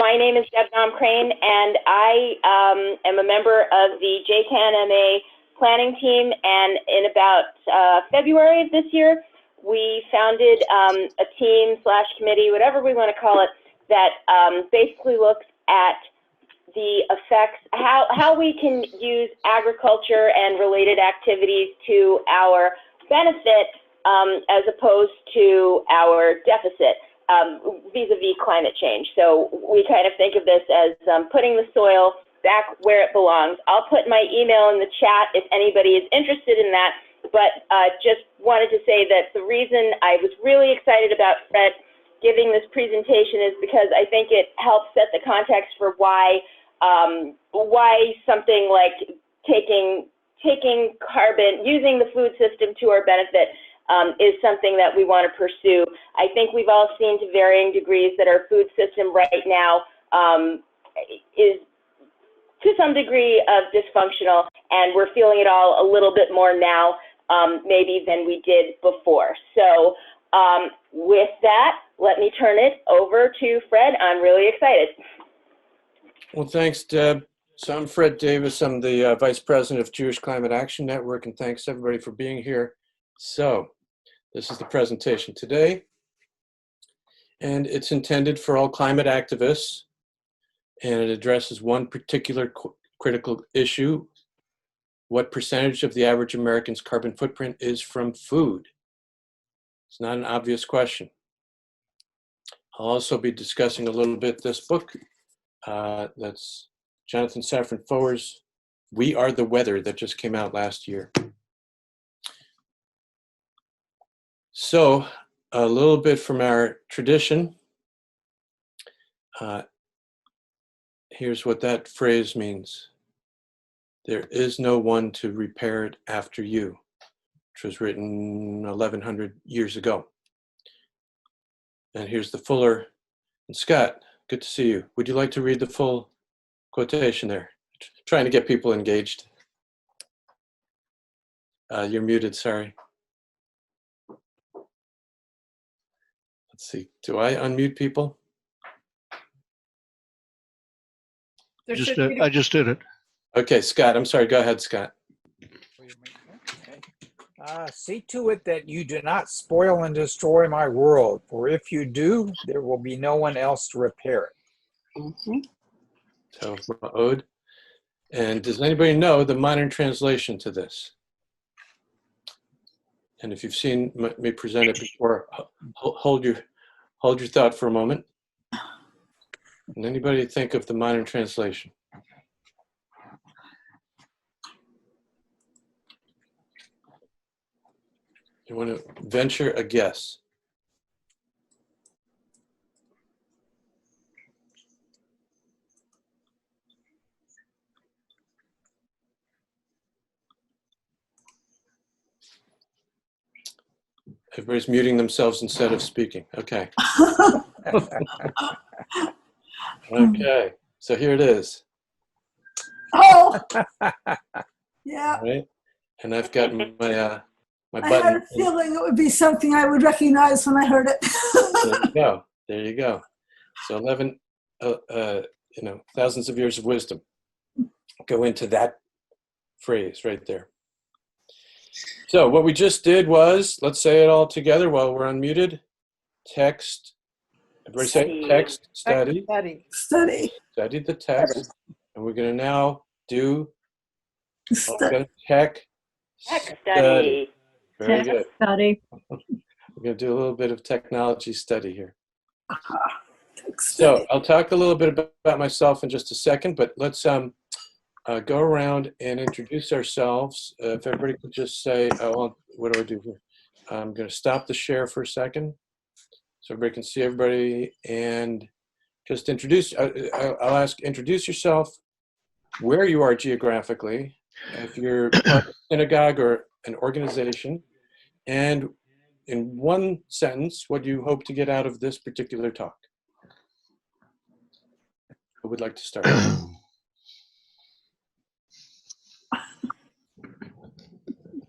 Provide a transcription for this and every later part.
my name is Deb Nom Crane, and I am a member of the JCAN-MA planning team, and in about February of this year, we founded a team / committee, whatever we want to call it, that basically looks at the effects, how we can use agriculture and related activities to our benefit as opposed to our deficit vis-a-vis climate change. So we kind of think of this as putting the soil back where it belongs. I'll put my email in the chat if anybody is interested in that, but just wanted to say that the reason I was really excited about Fred giving this presentation is because I think it helps set the context for why something like taking carbon, using the food system to our benefit is something that we want to pursue. I think we've all seen to varying degrees that our food system right now is to some degree of dysfunctional, and we're feeling it all a little bit more now maybe than we did before. So with that, let me turn it over to Fred. I'm really excited. Well, thanks, Deb. So I'm Fred Davis. I'm the Vice President of Jewish Climate Action Network, and thanks everybody for being here. So this is the presentation today, and it's intended for all climate activists, and it addresses one particular critical issue: what percentage of the average American's carbon footprint is from food? It's not an obvious question. I'll also be discussing a little bit this book. That's Jonathan Safran Foer's We Are the Weather that just came out last year. So a little bit from our tradition. Here's what that phrase means. There is no one to repair it after you, which was written 1100 years ago. And here's the Fuller and Scott. Good to see you. Would you like to read the full quotation there? Trying to get people engaged. You're muted, sorry. Let's see, do I unmute people? I just did it. Okay, Scott, I'm sorry, go ahead, Scott. See to it that you do not spoil and destroy my world, for if you do, there will be no one else to repair it. Mm-hmm. So, Ode. And does anybody know the modern translation to this? And if you've seen me present it before, hold your thought for a moment. And anybody think of the modern translation? You want to venture a guess? Everybody's muting themselves instead of speaking. Okay. Okay, so here it is. Oh, yeah. All right, and I've got my my I button. had a feeling it would be something I would recognize when I heard it. There you go. There you go. So 11, thousands of years of wisdom go into that phrase right there. So what we just did was, let's say it all together while we're unmuted. Text. Everybody say text, study. Study. Study the text. And we're going to now do tech study. Very good. Study. We're going to do a little bit of technology study here. Study. So I'll talk a little bit about myself in just a second, but let's go around and introduce ourselves. If everybody could just say, what do I do here? I'm going to stop the share for a second so everybody can see everybody, and just introduce, I'll ask, introduce yourself, where you are geographically, if you're part of a synagogue or an organization, and in one sentence, what you hope to get out of this particular talk. Who would like to start?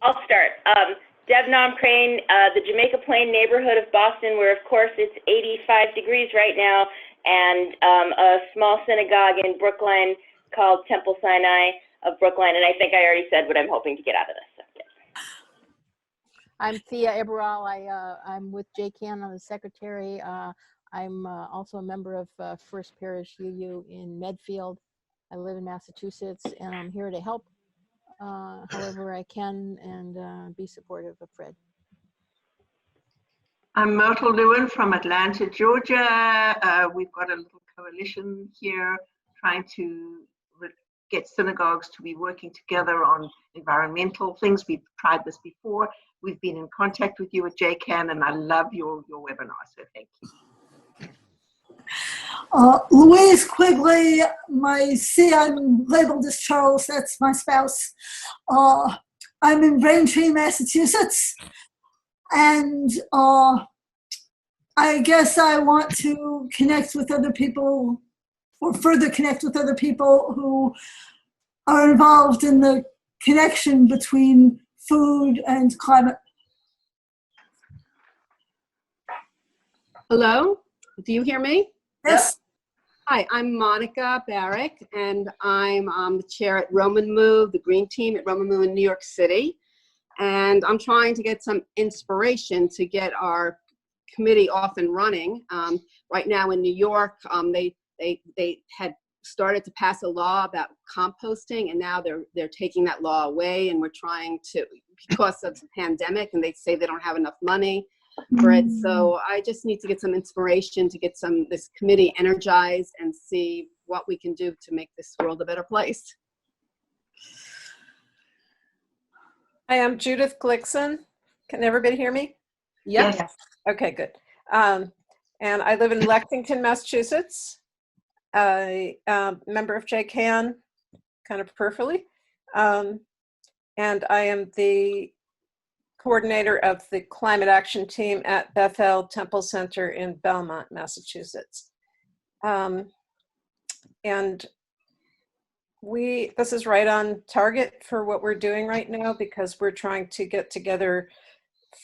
I'll start. Deb Nom Crane, the Jamaica Plain neighborhood of Boston, where of course it's 85 degrees right now, and a small synagogue in Brookline called Temple Sinai of Brookline. And I think I already said what I'm hoping to get out of this. So, yes. I'm Thea Eberall. I'm with JCAN. I'm the secretary. I'm also a member of First Parish UU in Medfield. I live in Massachusetts, and I'm here to help however I can and be supportive of Fred. I'm Myrtle Lewin from Atlanta, Georgia. We've got a little coalition here trying to get synagogues to be working together on environmental things. We've tried this before. We've been in contact with you at JCAN, and I love your webinar, so thank you. Louise Quigley, I'm labeled as Charles, that's my spouse. I'm in Braintree, Massachusetts, and I guess I want to connect with other people, or further connect with other people who are involved in the connection between food and climate. Hello, do you hear me? Yes. Hi, I'm Monica Barrick, and I'm the chair at Roman Move, the green team at Roman Move in New York City. And I'm trying to get some inspiration to get our committee off and running. Right now in New York, they had started to pass a law about composting, and now they're taking that law away, and we're trying to, because of the pandemic, and they say they don't have enough money for it. So I just need to get some inspiration to get this committee energized and see what we can do to make this world a better place. Hi, I'm Judith Glickson. Can everybody hear me? Yep. Yes. Okay, good. And I live in Lexington, Massachusetts. I am a member of JCAN, kind of peripherally. And I am the coordinator of the climate action team at Bethel Temple Center in Belmont, Massachusetts. And this is right on target for what we're doing right now, because we're trying to get together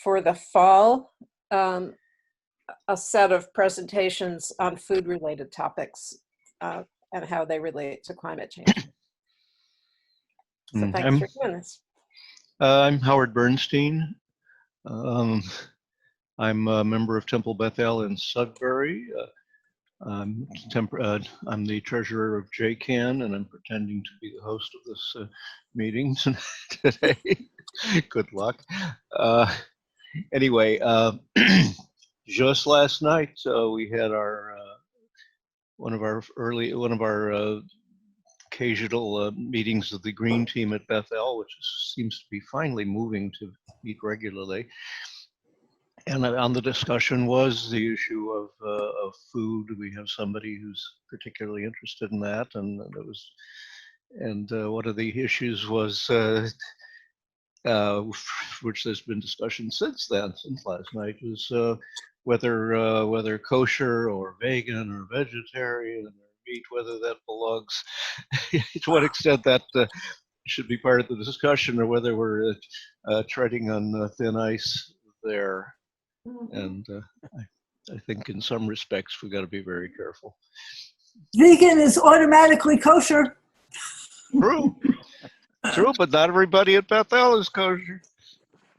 for the fall a set of presentations on food related topics and how they relate to climate change. So thanks for doing this. I'm Howard Bernstein. I'm a member of Temple Bethel in Sudbury. I'm the treasurer of JCAN, and I'm pretending to be the host of this meeting today. Good luck. Anyway, just last night we had our one of our occasional meetings of the Green Team at Bethel, which seems to be finally moving to meet regularly. And on the discussion was the issue of food. We have somebody who's particularly interested in that, and one of the issues was, which there's been discussion since last night, was whether kosher or vegan or vegetarian or meat, whether that belongs, to what extent that should be part of the discussion, or whether we're treading on thin ice there. And I think in some respects we got to be very careful. Vegan is automatically kosher. True, true, but not everybody at Bethel is kosher.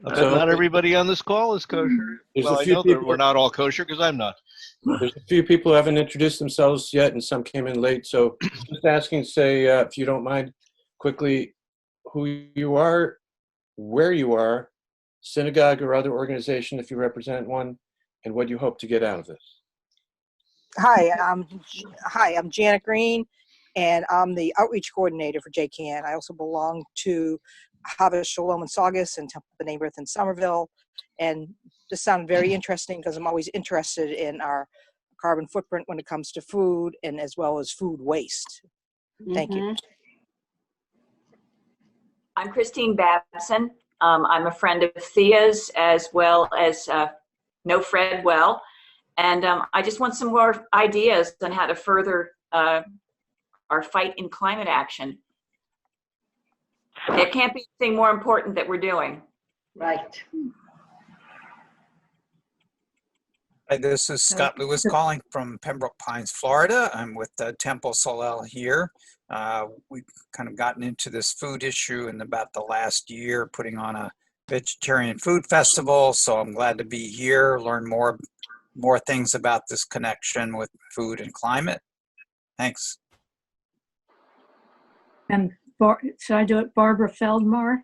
Not everybody on this call is kosher. Well, I know that we're not all kosher because I'm not. There's a few people who haven't introduced themselves yet, and some came in late. So just asking, say, if you don't mind, quickly, who you are, where you are, synagogue or other organization if you represent one, and what you hope to get out of this. Hi, I'm Janet Green, and I'm the outreach coordinator for JCAN. I also belong to Havas Shalom in Saugus and Temple B'nai B'rith in Somerville. And this sounded very interesting because I'm always interested in our carbon footprint when it comes to food, and as well as food waste. Thank you. I'm Christine Babson. I'm a friend of Thea's, as well as know Fred well. And I just want some more ideas on how to further our fight in climate action. There can't be anything more important that we're doing. Right. Hi, this is Scott Lewis calling from Pembroke Pines, Florida. I'm with Temple Solel here. We've kind of gotten into this food issue in about the last year, putting on a vegetarian food festival. So I'm glad to be here, learn more things about this connection with food and climate. Thanks. And should I do it, Barbara Feldmar?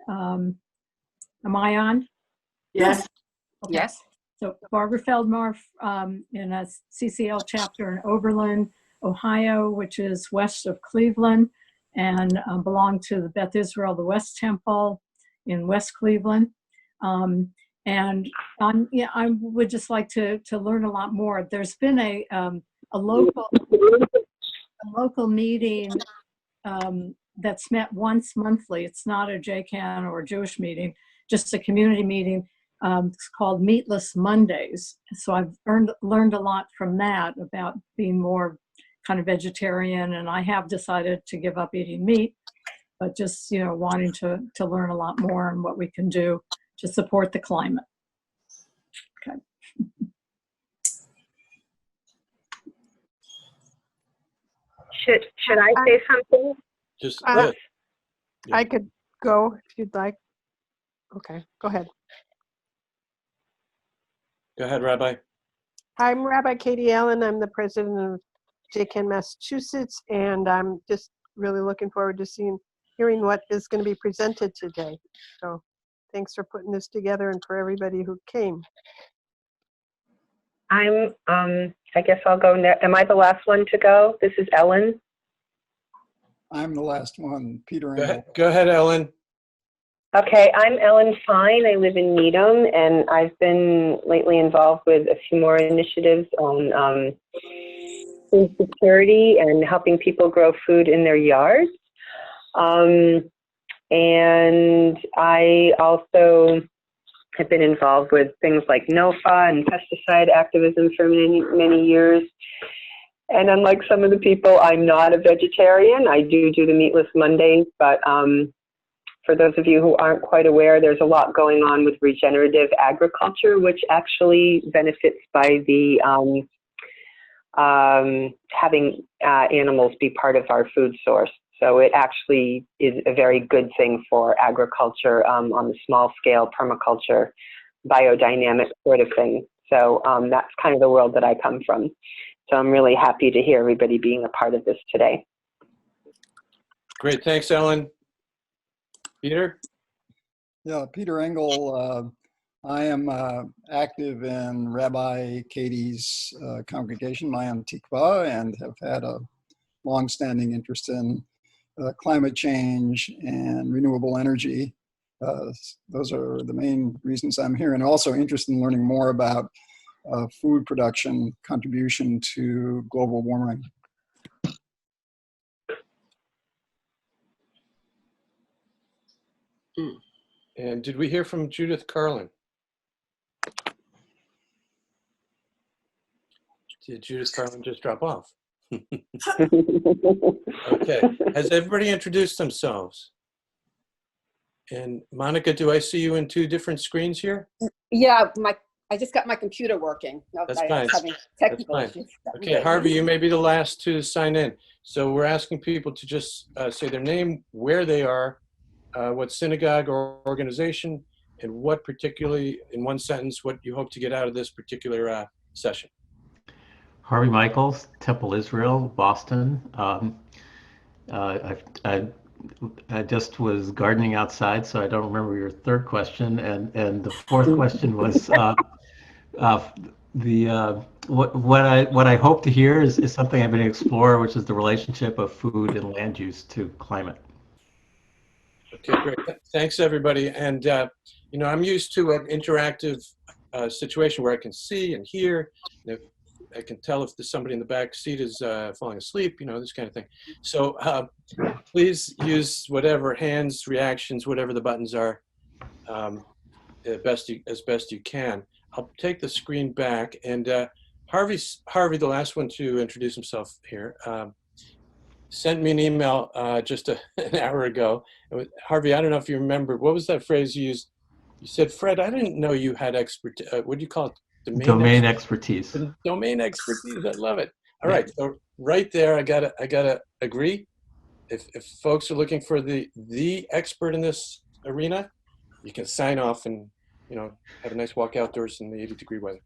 Am I on? Yes. Okay. Yes. So Barbara Feldmar in a CCL chapter in Oberlin, Ohio, which is west of Cleveland, and belong to the Beth Israel, the West Temple in West Cleveland. Yeah, I would just like to learn a lot more. There's been a local meeting that's met once monthly. It's not a JCAN or a Jewish meeting, just a community meeting. It's called Meatless Mondays. So I've learned a lot from that about being more kind of vegetarian, and I have decided to give up eating meat, but just, you know, wanting to learn a lot more on what we can do to support the climate. Okay. Should I say something? Just Yeah. Yeah. I could go if you'd like. Okay, go ahead. Go ahead, Rabbi. I'm Rabbi Katie Allen. I'm the president of JCAN Massachusetts, and I'm just really looking forward to hearing what is going to be presented today. So thanks for putting this together and for everybody who came. I guess I'll go next. Am I the last one to go? This is Ellen. I'm the last one, Peter Go Engel. ahead, go ahead, Ellen. Okay, I'm Ellen Fine. I live in Needham, and I've been lately involved with a few more initiatives on food security and helping people grow food in their yards. And I also have been involved with things like NOFA and pesticide activism for many, many years. And unlike some of the people, I'm not a vegetarian. I do the Meatless Mondays, but for those of you who aren't quite aware, there's a lot going on with regenerative agriculture, which actually benefits by the having animals be part of our food source. So it actually is a very good thing for agriculture on the small scale permaculture, biodynamic sort of thing. So that's kind of the world that I come from. So I'm really happy to hear everybody being a part of this today. Great, thanks, Ellen. Peter? Yeah, Peter Engel. I am active in Rabbi Katie's congregation, Mayan Tikva, and have had a longstanding interest in climate change and renewable energy. Those are the main reasons I'm here, and also interested in learning more about food production contribution to global warming. And did we hear from Judith Carlin? Did Judith Carlin just drop off? Okay. Has everybody introduced themselves? And Monica, do I see you in two different screens here? Yeah, I just got my computer working. That's I fine. was having technical That's fine. issues. Okay, Harvey, you may be the last to sign in. So we're asking people to just say their name, where they are, what synagogue or organization, and what particularly, in one sentence, what you hope to get out of this particular session. Harvey Michaels, Temple Israel, Boston. I just was gardening outside, so I don't remember your third question. And the fourth question was what I hope to hear is something I've been to explore, which is the relationship of food and land use to climate. Okay, great. Thanks, everybody. And you know, I'm used to an interactive situation where I can see and hear. And if I can tell if there's somebody in the back seat is falling asleep, you know, this kind of thing. So please use whatever hands, reactions, whatever the buttons are, as best you can. I'll take the screen back, and Harvey, the last one to introduce himself here, sent me an email just an hour ago. Harvey, I don't know if you remember, what was that phrase you used? You said, Fred, I didn't know you had what do you call it? Domain expertise. Domain expertise. I love it. All right. So right there, I gotta agree. If folks are looking for the expert in this arena, you can sign off and have a nice walk outdoors in the 80-degree weather.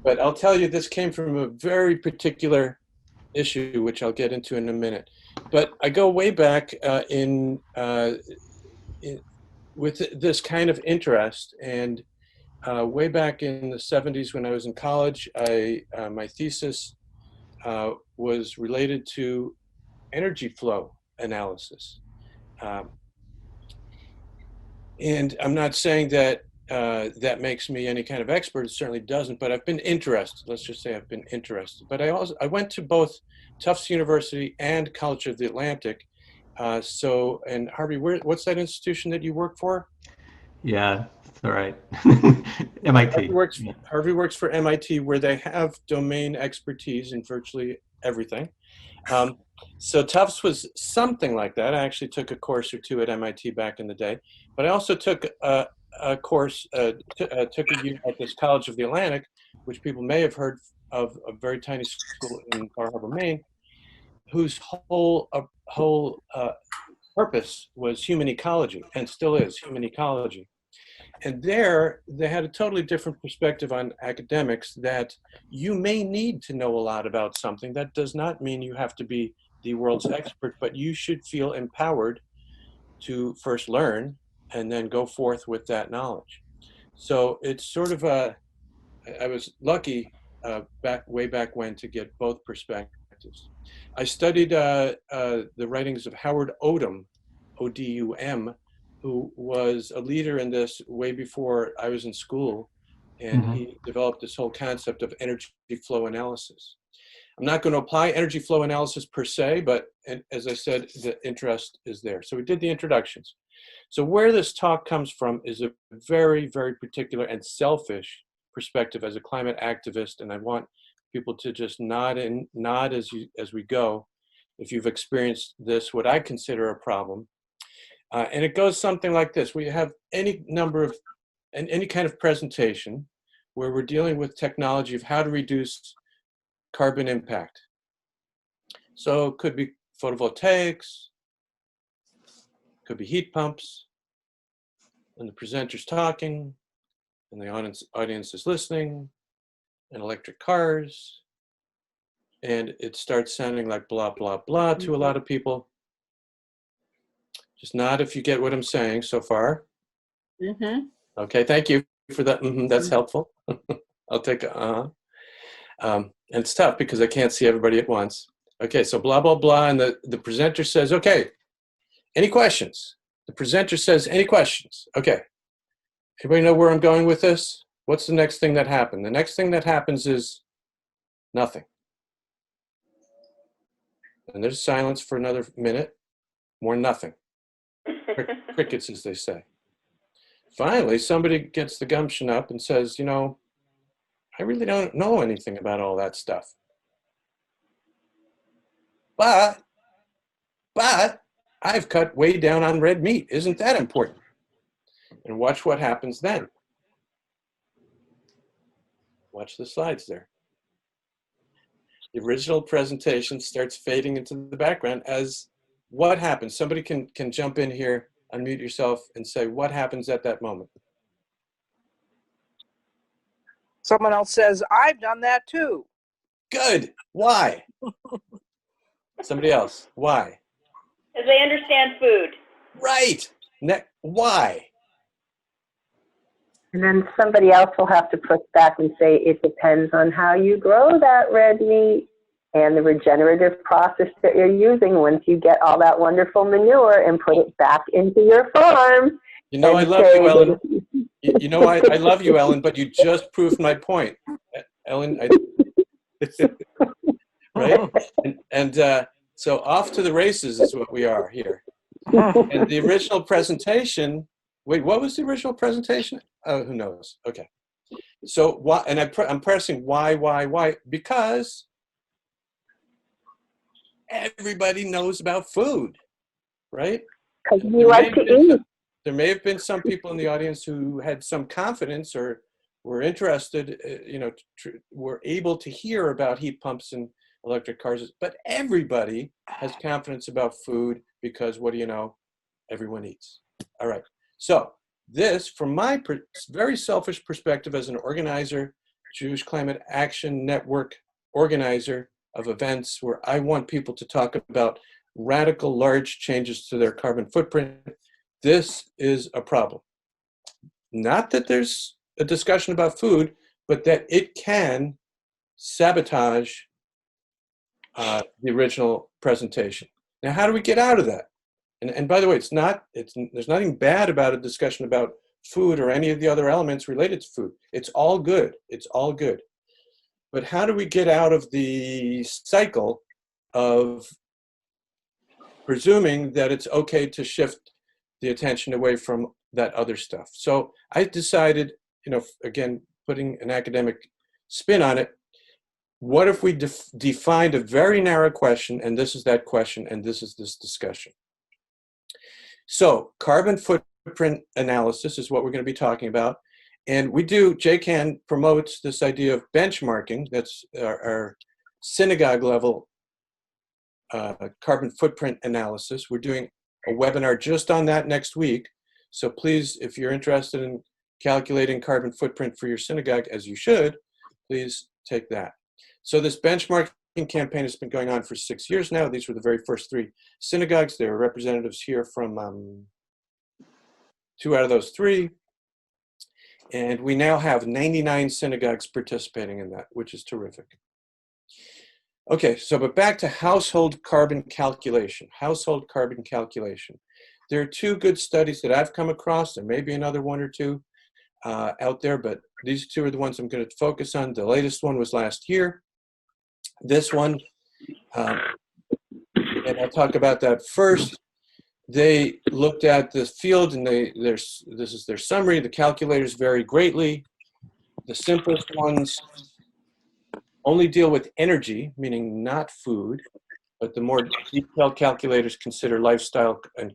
But I'll tell you, this came from a very particular issue, which I'll get into in a minute. But I go way back with this kind of interest, and way back in the 70s when I was in college, my thesis was related to energy flow analysis. And I'm not saying that that makes me any kind of expert. It certainly doesn't, but I've been interested. Let's just say I've been interested. But I went to both Tufts University and College of the Atlantic. And Harvey, what's that institution that you work for? Yeah, it's all right. MIT. Harvey works for MIT, where they have domain expertise in virtually everything. So Tufts was something like that. I actually took a course or two at MIT back in the day, but I also took a course, took a year at this College of the Atlantic, which people may have heard of, a very tiny school in Bar Harbor, Maine, whose whole purpose was human ecology, and still is human ecology. And there, they had a totally different perspective on academics, that you may need to know a lot about something. That does not mean you have to be the world's expert, but you should feel empowered to first learn and then go forth with that knowledge. So it's sort of I was lucky way back when to get both perspectives. I studied the writings of Howard Odum, O-D-U-M, who was a leader in this way before I was in school, and he developed this whole concept of energy flow analysis. I'm not going to apply energy flow analysis per se, but as I said, the interest is there. So we did the introductions. So where this talk comes from is a very, very particular and selfish perspective as a climate activist, and I want people to just nod as we go if you've experienced this, what I consider a problem. And it goes something like this. We have any kind of presentation where we're dealing with technology of how to reduce carbon impact. So it could be photovoltaics, could be heat pumps, and the presenter's talking, and the audience is listening, and electric cars, and it starts sounding like blah, blah, blah to a lot of people. Just nod if you get what I'm saying so far. Okay, thank you for that. That's helpful. I'll take a and it's tough because I can't see everybody at once. Okay, so blah, blah, blah, and the presenter says, okay, any questions? The presenter says, any questions? Okay. Everybody know where I'm going with this? What's the next thing that happened? The next thing that happens is nothing. And there's silence for another minute, more nothing. Crickets, as they say. Finally, somebody gets the gumption up and says, I really don't know anything about all that stuff. But I've cut way down on red meat. Isn't that important? And watch what happens then. Watch the slides there. The original presentation starts fading into the background as what happens. Somebody can jump in here, unmute yourself, and say what happens at that moment. Someone else says, I've done that too. Good. Why? Somebody else. Why? Because they understand food. Right. Why? And then somebody else will have to push back and say, it depends on how you grow that red meat and the regenerative process that you're using once you get all that wonderful manure and put it back into your farm. I love you, Ellen. I love you, Ellen, but you just proved my point. Ellen, right? And so off to the races is what we are here. And the original presentation, wait, what was the original presentation? Oh, who knows? Okay. So why? And I'm pressing why? Because everybody knows about food, right? Because you like to eat. There may have been some people in the audience who had some confidence or we're interested, we're able to hear about heat pumps and electric cars, but everybody has confidence about food because what do you know? Everyone eats. All right. So this, from my very selfish perspective as an organizer, Jewish Climate Action Network organizer of events where I want people to talk about radical large changes to their carbon footprint, this is a problem. Not that there's a discussion about food, but that it can sabotage the original presentation. Now, how do we get out of that? And by the way, there's nothing bad about a discussion about food or any of the other elements related to food. It's all good. It's all good. But how do we get out of the cycle of presuming that it's okay to shift the attention away from that other stuff? So I decided, again, putting an academic spin on it, what if we defined a very narrow question, and this is that question, and this is this discussion? So carbon footprint analysis is what we're going to be talking about. And we do, JCAN promotes this idea of benchmarking. That's our synagogue level carbon footprint analysis. We're doing a webinar just on that next week. So please, if you're interested in calculating carbon footprint for your synagogue, as you should, please take that. So this benchmarking campaign has been going on for 6 years now. These were the very first 3 synagogues. There are representatives here from 2 out of those 3. And we now have 99 synagogues participating in that, which is terrific. Okay, so but back to household carbon calculation. Household carbon calculation. There are 2 good studies that I've come across. There may be another 1 or 2 out there, but these 2 are the ones I'm going to focus on. The latest one was last year. This one, and I'll talk about that first. They looked at the field, and this is their summary. The calculators vary greatly. The simplest ones only deal with energy, meaning not food, but the more detailed calculators consider lifestyle and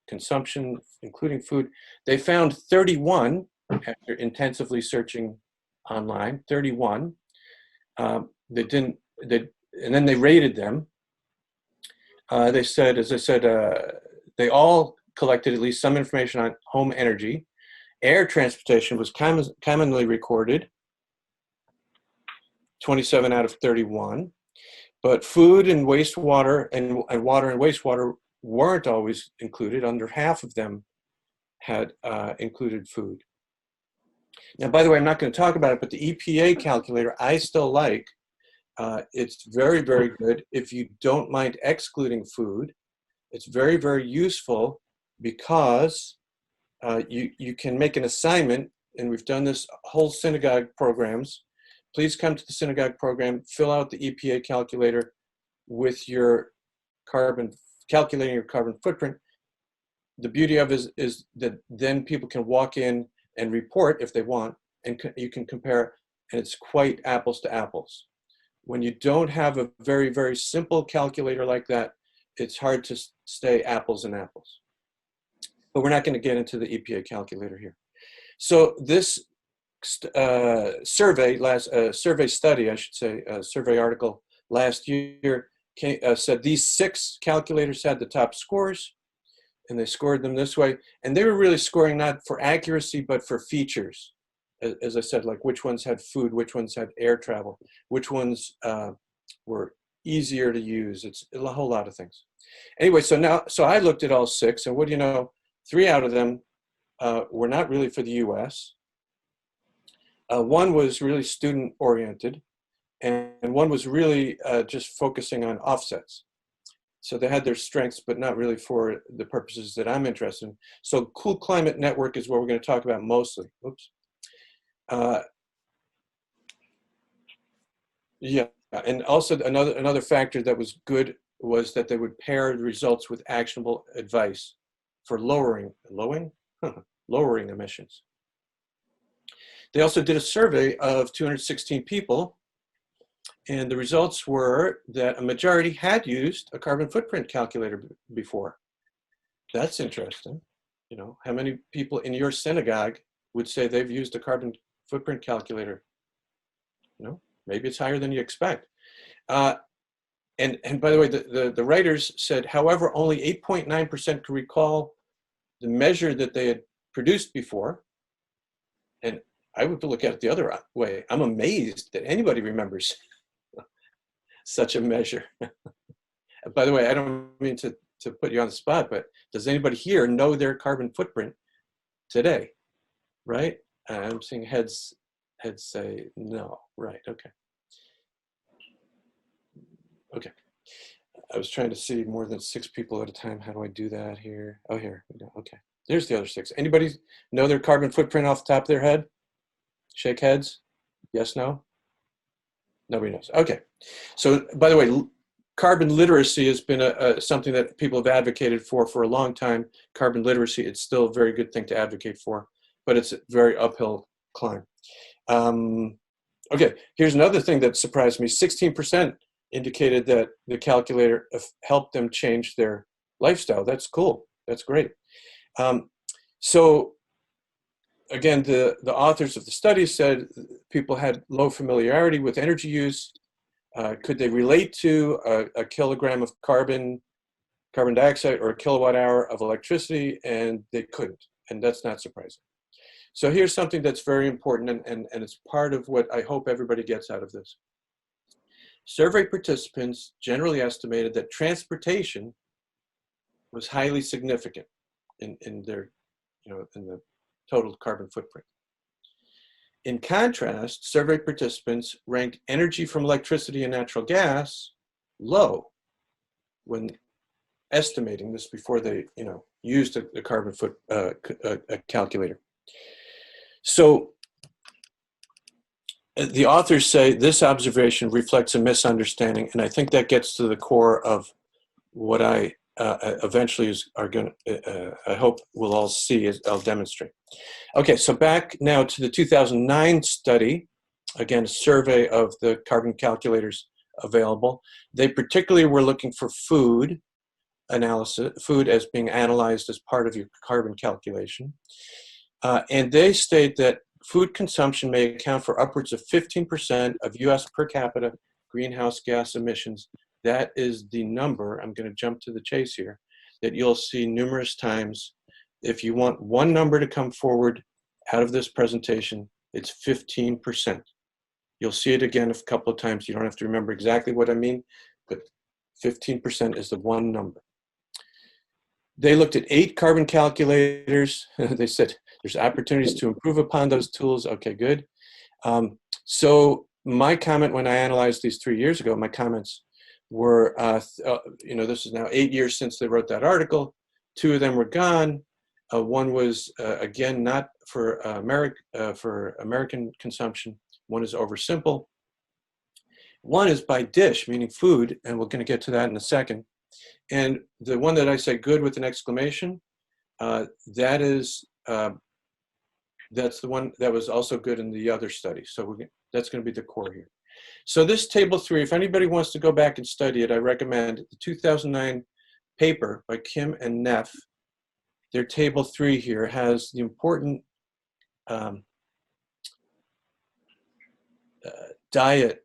consumption, including food. They found 31 after intensively searching online. 31. And then they rated them. They said, as I said, they all collected at least some information on home energy. Air transportation was commonly recorded, 27 out of 31. But food and wastewater and water and wastewater weren't always included. Under half of them had included food. Now, by the way, I'm not going to talk about it, but the EPA calculator I still like. It's very, very good if you don't mind excluding food. It's very, very useful because you can make an assignment, and we've done this whole synagogue programs. Please come to the synagogue program, fill out the EPA calculator with your calculating your carbon footprint. The beauty of it is that then people can walk in and report if they want, and you can compare, and it's quite apples to apples. When you don't have a very, very simple calculator like that, it's hard to stay apples and apples. But we're not going to get into the EPA calculator here. So this survey study, I should say, survey article last year said these 6 calculators had the top scores, and they scored them this way. And they were really scoring not for accuracy, but for features. As I said, like which ones had food, which ones had air travel, which ones were easier to use. It's a whole lot of things. Anyway, so I looked at all 6, and what do you know? 3 out of them were not really for the U.S. 1 was really student-oriented, and 1 was really just focusing on offsets. So they had their strengths, but not really for the purposes that I'm interested in. So Cool Climate Network is what we're going to talk about mostly. Oops. Yeah, and also another factor that was good was that they would pair the results with actionable advice for lowering emissions. They also did a survey of 216 people, and the results were that a majority had used a carbon footprint calculator before. That's interesting. How many people in your synagogue would say they've used a carbon footprint calculator. Maybe it's higher than you expect. And by the way, the writers said, however, only 8.9% could recall the measure that they had produced before. And I would look at it the other way. I'm amazed that anybody remembers such a measure. By the way, I don't mean to put you on the spot, but does anybody here know their carbon footprint today? Right? I'm seeing heads say no. Right, okay. Okay. I was trying to see more than 6 people at a time. How do I do that here? Oh, here we go. Okay. There's the other 6. Anybody know their carbon footprint off the top of their head? Shake heads. Yes, no? Nobody knows. Okay. So, by the way, carbon literacy has been something that people have advocated for a long time. Carbon literacy, it's still a very good thing to advocate for, but it's a very uphill climb. Okay, here's another thing that surprised me. 16% indicated that the calculator helped them change their lifestyle. That's cool. That's great. So again, the authors of the study said people had low familiarity with energy use. Could they relate to a kilogram of carbon dioxide or a kilowatt hour of electricity? And they couldn't, and that's not surprising. So here's something that's very important, and it's part of what I hope everybody gets out of this. Survey participants generally estimated that transportation was highly significant in their, in the total carbon footprint. In contrast, survey participants ranked energy from electricity and natural gas low when estimating this before they, used a carbon a calculator. So the authors say this observation reflects a misunderstanding, and I think that gets to the core of what I eventually I hope we'll all see as I'll demonstrate. Okay, so back now to the 2009 study, again, a survey of the carbon calculators available. They particularly were looking for food analysis, food as being analyzed as part of your carbon calculation. And they state that food consumption may account for upwards of 15% of US per capita greenhouse gas emissions. That is the number, I'm going to jump to the chase here, that you'll see numerous times. If you want one number to come forward out of this presentation, it's 15%. You'll see it again a couple of times. You don't have to remember exactly what I mean, but 15% is the one number. They looked at 8 carbon calculators. They said there's opportunities to improve upon those tools. Okay, good. So my comment when I analyzed these 3 years ago, my comments were, this is now 8 years since they wrote that article. 2 of them were gone. One was, again, not for American consumption. One is oversimple. One is by dish, meaning food, and we're going to get to that in a second. And the one that I say good with an exclamation, that's the one that was also good in the other study. So that's going to be the core here. So this table 3, if anybody wants to go back and study it, I recommend the 2009 paper by Kim and Neff. Their table 3 here has the important diet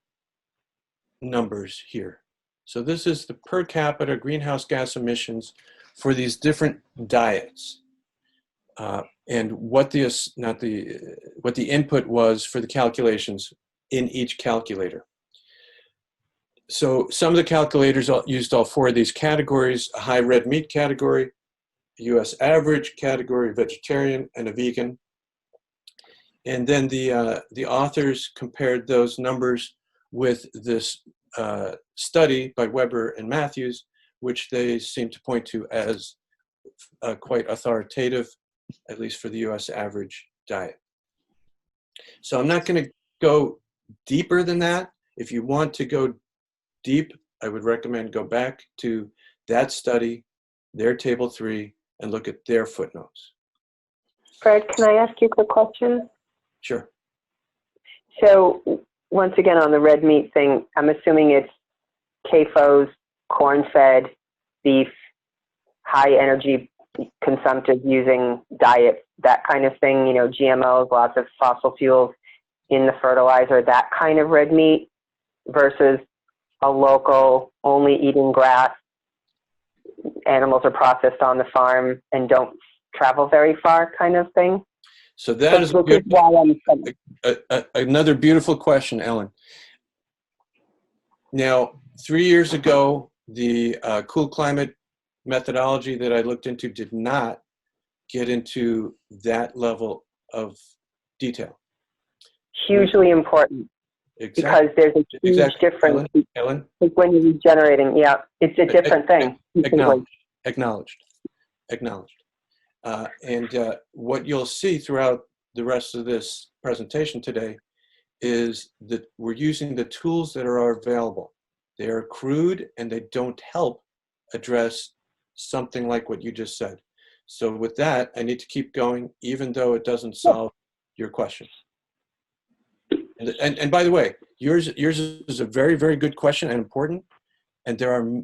numbers here. So this is the per capita greenhouse gas emissions for these different diets, and what the input was for the calculations in each calculator. So some of the calculators used all 4 of these categories: a high red meat category, a U.S. average category, vegetarian, and a vegan. And then the authors compared those numbers with this study by Weber and Matthews, which they seem to point to as quite authoritative, at least for the US average diet. So I'm not going to go deeper than that. If you want to go deep, I would recommend go back to that study, their table 3, and look at their footnotes. Fred, can I ask you a quick question? Sure. So once again, on the red meat thing, I'm assuming it's CAFOs, corn-fed, beef, high energy consumptive using diet, that kind of thing, GMOs, lots of fossil fuels. in the fertilizer, that kind of red meat, versus a local, only eating grass. Animals are processed on the farm and don't travel very far kind of thing. So that is a Which is why another beautiful question, Ellen. Now, 3 years ago, the cool climate methodology that I looked into did not get into that level of detail. hugely important. Exactly. Because there's a huge difference. Ellen? When you're regenerating, yeah, it's a different thing. Acknowledged. And what you'll see throughout the rest of this presentation today is that we're using the tools that are available. They are crude and they don't help address something like what you just said. So with that, I need to keep going, even though it doesn't solve your question. And by the way, yours is a very, very good question and important. And there are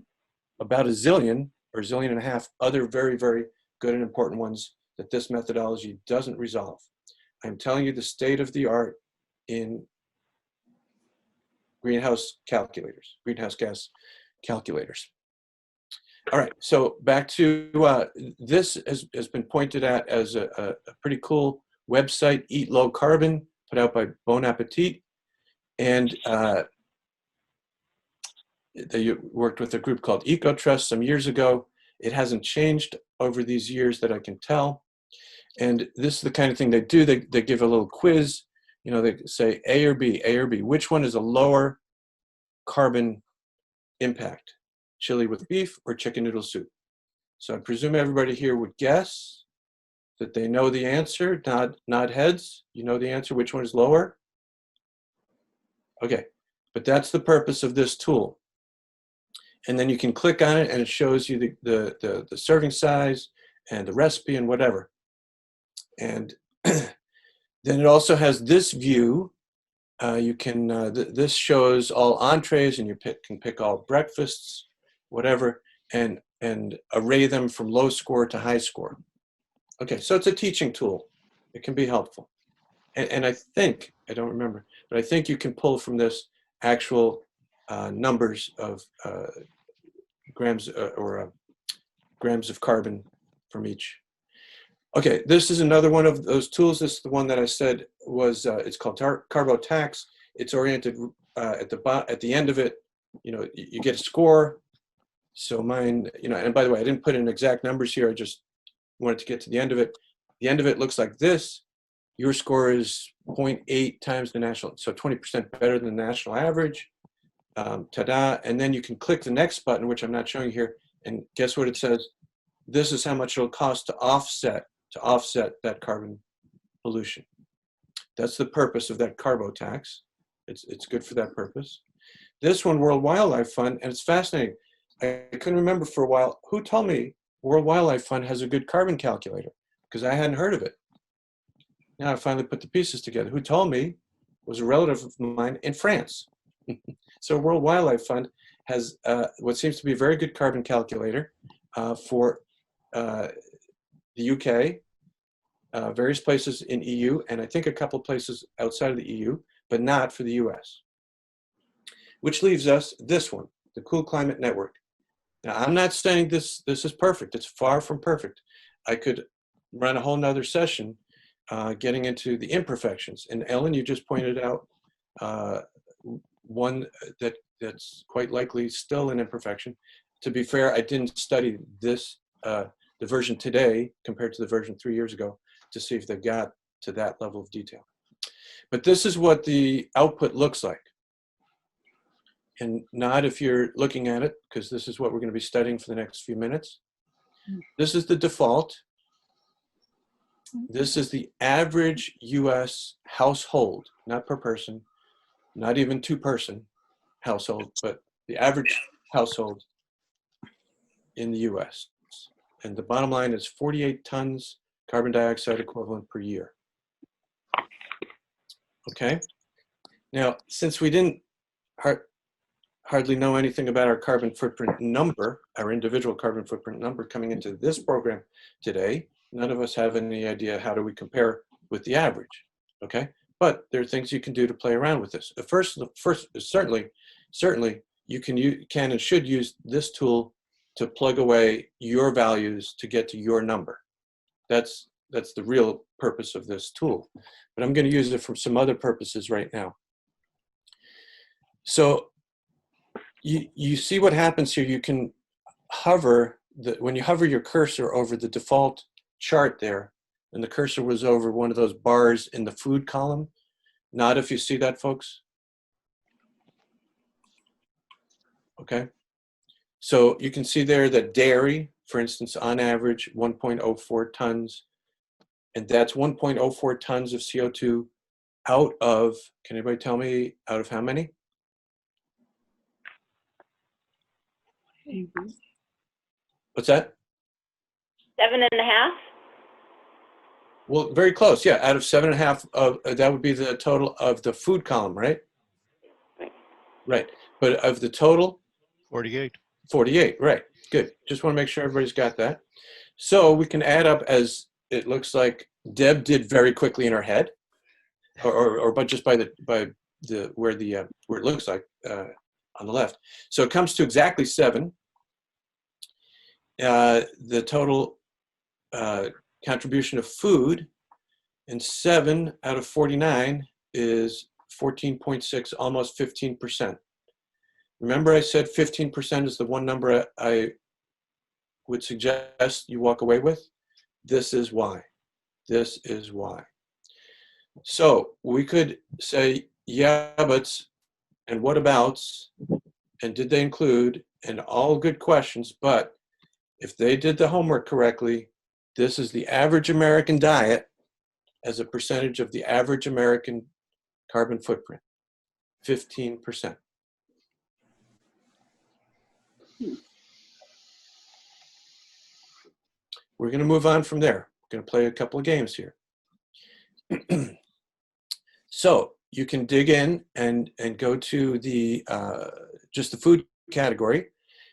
about a zillion or a zillion and a half other very, very good and important ones that this methodology doesn't resolve. I'm telling you the state of the art in greenhouse gas calculators. All right, so back to this has been pointed at as a pretty cool website, Eat Low Carbon, put out by Bon Appetit. And they worked with a group called EcoTrust some years ago. It hasn't changed over these years that I can tell. And this is the kind of thing they do. They give a little quiz. You know, they say A or B, which one is a lower carbon impact? Chili with beef or chicken noodle soup? So I presume everybody here would guess that they know the answer. Nod heads. You know the answer. Which one is lower? Okay, but that's the purpose of this tool. And then you can click on it and it shows you the serving size and the recipe and whatever. And then it also has this view. You can, this shows all entrees, and you can pick all breakfasts, whatever, and array them from low score to high score. Okay, so it's a teaching tool. It can be helpful. And I think, I don't remember, but I think you can pull from this actual numbers of grams grams of carbon from each. Okay, this is another one of those tools. This is the one that I said was, it's called TurboTax. It's oriented at the end of it, you know, you get a score. So mine, you know, and by the way, I didn't put in exact numbers here. I just wanted to get to the end of it. The end of it looks like this. Your score is 0.8 times the national, so 20% better than the national average. Ta-da, and then you can click the next button, which I'm not showing here, and guess what it says? This is how much it'll cost to offset that carbon pollution. That's the purpose of that TurboTax. It's good for that purpose. This one, World Wildlife Fund, and it's fascinating. I couldn't remember for a while who told me World Wildlife Fund has a good carbon calculator, because I hadn't heard of it. Now I finally put the pieces together. Who told me was a relative of mine in France. So World Wildlife Fund has what seems to be a very good carbon calculator for the UK, various places in EU, and I think a couple places outside of the EU, but not for the US. Which leaves us this one, the Cool Climate Network. Now, I'm not saying this is perfect. It's far from perfect. I could run a whole nother session getting into the imperfections. And Ellen, you just pointed out one that's quite likely still an imperfection. To be fair, I didn't study this, the version today compared to the version 3 years ago to see if they got to that level of detail. But this is what the output looks like. And not if you're looking at it, because this is what we're going to be studying for the next few minutes. This is the default. This is the average US household, not per person, not even two-person household, but the average household in the US. And the bottom line is 48 tons carbon dioxide equivalent per year. Okay. Now, since we didn't hardly know anything about our carbon footprint number, our individual carbon footprint number coming into this program today, none of us have any idea how do we compare with the average, okay? but there are things you can do to play around with this. The first is certainly you can and should use this tool to plug away your values to get to your number. That's the real purpose of this tool. But I'm going to use it for some other purposes right now. So you see what happens here. You can hover, when you hover your cursor over the default chart there, and the cursor was over one of those bars in the food column. Not if you see that, folks. Okay. So you can see there that dairy, for instance, on average, 1.04 tons. And that's 1.04 tons of CO2 out of, can anybody tell me, out of how many? What's that? 7.5. Well, very close. Yeah, out of 7.5 of that would be the total of the food column, right? Right. But of the total? 48. 48, right. Good. Just want to make sure everybody's got that. So we can add up, as it looks like Deb did very quickly in her head, or but just by where it looks like on the left. So it comes to exactly 7. The total contribution of food, and 7 out of 49 is 14.6, almost 15%. Remember I said 15% is the one number I would suggest you walk away with? This is why. This is why. So we could say, yeah, but, and what abouts, and did they include, and all good questions, but if they did the homework correctly, this is the average American diet as a percentage of the average American carbon footprint, 15%. We're going to move on from there. We're going to play a couple of games here. So you can dig in and go to the just the food category,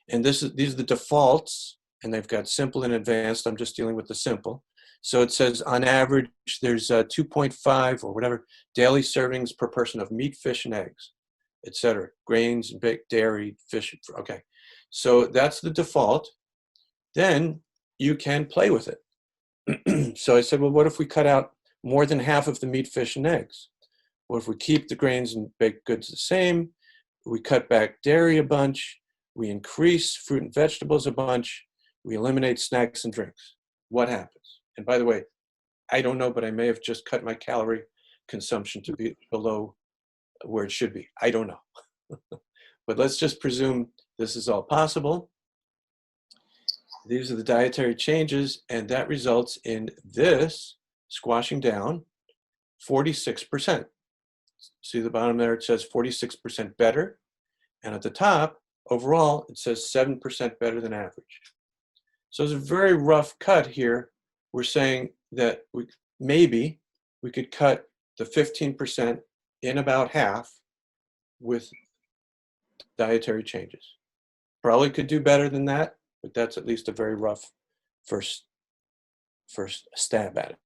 and these are the defaults, and they've got simple and advanced. I'm just dealing with the simple. So it says on average there's 2.5 or whatever daily servings per person of meat, fish, and eggs, etc. Grains and baked dairy, fish. Okay, so that's the default. Then you can play with it. So I said, well, what if we cut out more than half of the meat, fish, and eggs? What if we keep the grains and baked goods the same? We cut back dairy a bunch. We increase fruit and vegetables a bunch. We eliminate snacks and drinks. What happens? And by the way, I don't know, but I may have just cut my calorie consumption to be below where it should be. I don't know. But let's just presume this is all possible. These are the dietary changes, and that results in this squashing down 46%. See the bottom there, it says 46% better. And at the top, overall, it says 7% better than average. So it's a very rough cut here. We're saying that maybe we could cut the 15% in about half with dietary changes. Probably could do better than that, but that's at least a very rough first stab at it.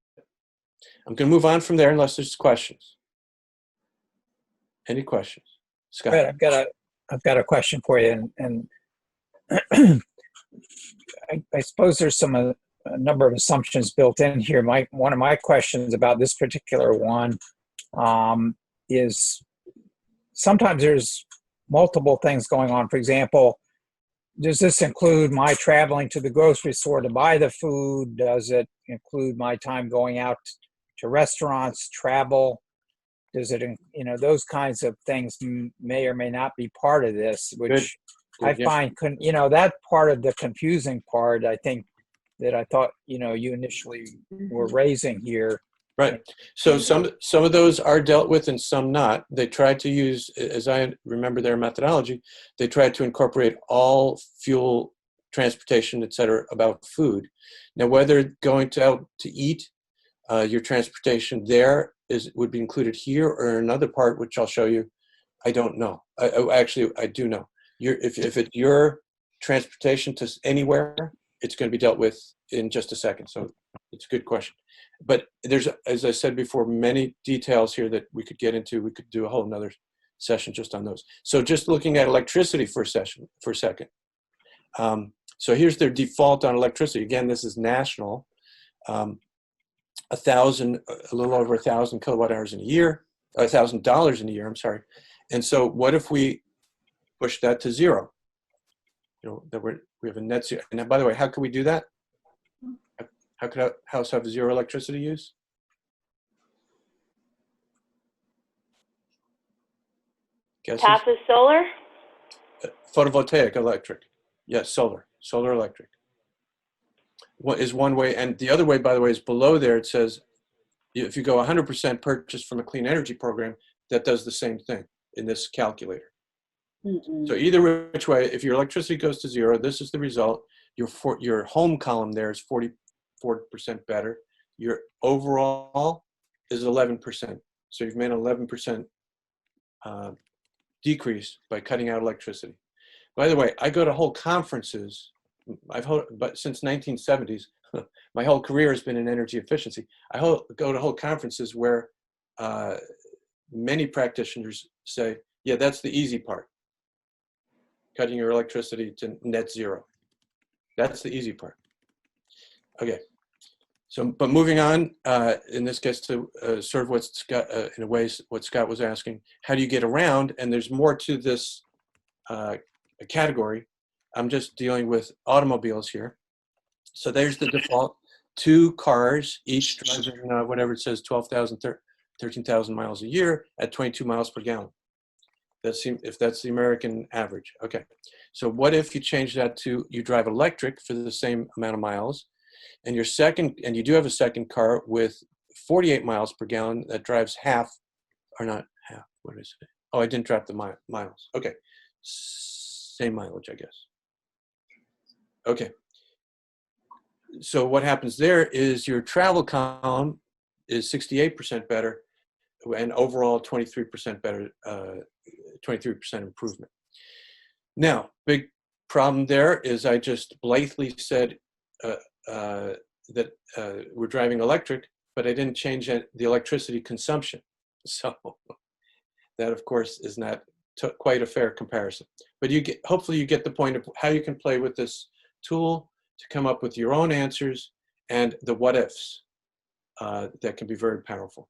I'm going to move on from there unless there's questions. Any questions? Scott? Fred, I've got a question for you, and I suppose there's a number of assumptions built in here. One of my questions about this particular one is sometimes there's multiple things going on. For example, does this include my traveling to the grocery store to buy the food? Does it include my time going out to restaurants, travel? Does it, those kinds of things may or may not be part of this, which I find, that part of the confusing part, I think, that I thought, you initially were raising here. Right. So some of those are dealt with and some not. They tried to use, as I remember their methodology, they tried to incorporate all fuel, transportation, et cetera, about food. Now, whether going out to eat, your transportation there would be included here or another part, which I'll show you, I don't know. Actually, I do know. If it's your transportation to anywhere, it's going to be dealt with in just a second. So It's a good question. But there's, as I said before, many details here that we could get into. We could do a whole nother session just on those. So just looking at electricity for a second. So here's their default on electricity. Again, this is national. A little over 1,000 kilowatt hours in a year, $1,000 in a year, I'm sorry. And so what if we push that to zero? You know, that we have a net zero. And by the way, how can we do that? How could a house have zero electricity use? Guesses? Passive solar? Photovoltaic electric. Yes, solar electric. What is one way, and the other way, by the way, is below there. It says if you go 100% purchase from a clean energy program, that does the same thing in this calculator. So either which way, if your electricity goes to zero, this is the result. Your home column there is 44% better. Your overall is 11%. So you've made an 11% decrease by cutting out electricity. By the way, I go to whole conferences. But since 1970s, my whole career has been in energy efficiency. I go to whole conferences where many practitioners say, yeah, that's the easy part. Cutting your electricity to net zero. That's the easy part. Okay. So, but moving on, in this case to sort of what Scott, in a way, what Scott was asking, how do you get around? And there's more to this category. I'm just dealing with automobiles here. So there's the default. 2 cars, each driving whatever it says, 12,000, 13,000 miles a year at 22 miles per gallon. If that's the American average. Okay. So what if you change that to you drive electric for the same amount of miles, and you do have a second car with 48 miles per gallon that drives half, or not half, what is it? Oh, I didn't drop the miles. Okay. Same mileage, I guess. Okay. So what happens there is your travel column is 68% better, and overall 23% better, 23% improvement. Now, big problem there is I just blithely said that we're driving electric, but I didn't change the electricity consumption. So that, of course, is not quite a fair comparison. But hopefully you get the point of how you can play with this tool to come up with your own answers and the what ifs that can be very powerful.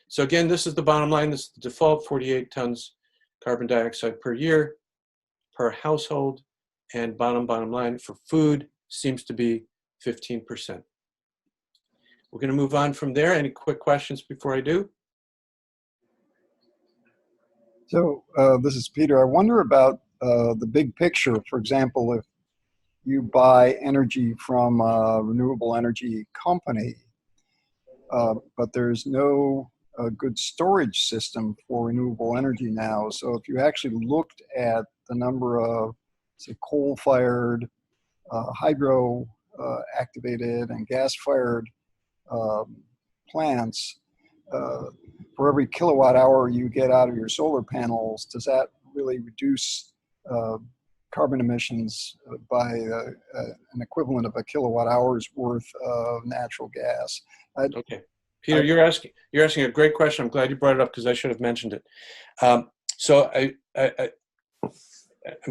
So again, this is the bottom line. This is the default 48 tons carbon dioxide per year per household, and bottom line for food seems to be 15%. We're going to move on from there. Any quick questions before I do? So this is Peter. I wonder about the big picture. For example, if you buy energy from a renewable energy company, but there's no good storage system for renewable energy now. So if you actually looked at the number of, say, coal-fired, hydro activated, and gas-fired plants, for every kilowatt hour you get out of your solar panels, does that really reduce carbon emissions by an equivalent of a kilowatt hour's worth of natural gas? Okay, Peter, you're asking a great question. I'm glad you brought it up because I should have mentioned it. So I'm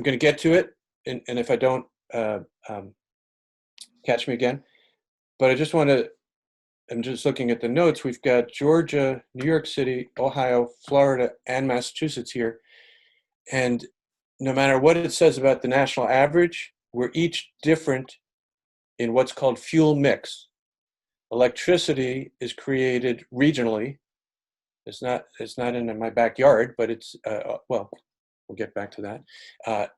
going to get to it, and if I don't, catch me again. But I just want to. I'm just looking at the notes. We've got Georgia, New York City, Ohio, Florida, and Massachusetts here. And no matter what it says about the national average, we're each different in what's called fuel mix. Electricity is created regionally. It's not in my backyard, but it's, well, we'll get back to that.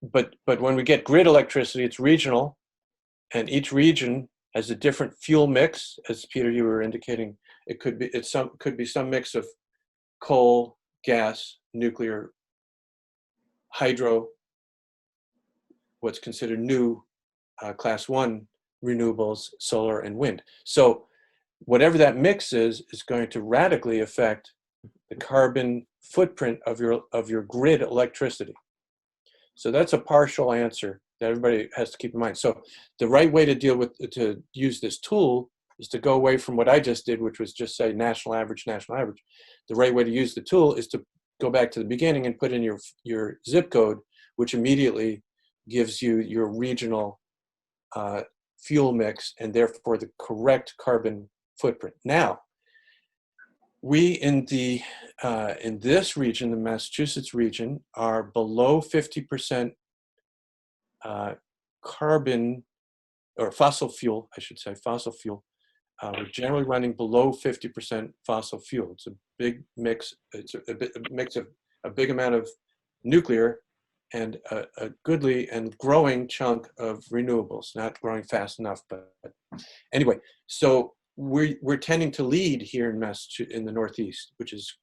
But when we get grid electricity, it's regional, and each region has a different fuel mix. As Peter, you were indicating, it could be some mix of coal, gas, nuclear, hydro, what's considered new class 1 renewables, solar and wind. So whatever that mix is going to radically affect the carbon footprint of your grid electricity. So that's a partial answer that everybody has to keep in mind. So the right way to use this tool is to go away from what I just did, which was just say national average, national average. The right way to use the tool is to go back to the beginning and put in your zip code, which immediately gives you your regional fuel mix and therefore the correct carbon footprint. Now, we in this region, the Massachusetts region, are below 50% carbon, or fossil fuel, I should say, fossil fuel. We're generally running below 50% fossil fuel. It's a big mix. It's a mix of a big amount of nuclear and a goodly and growing chunk of renewables. Not growing fast enough, but anyway. So we're tending to lead here in Massachusetts, in the Northeast, which is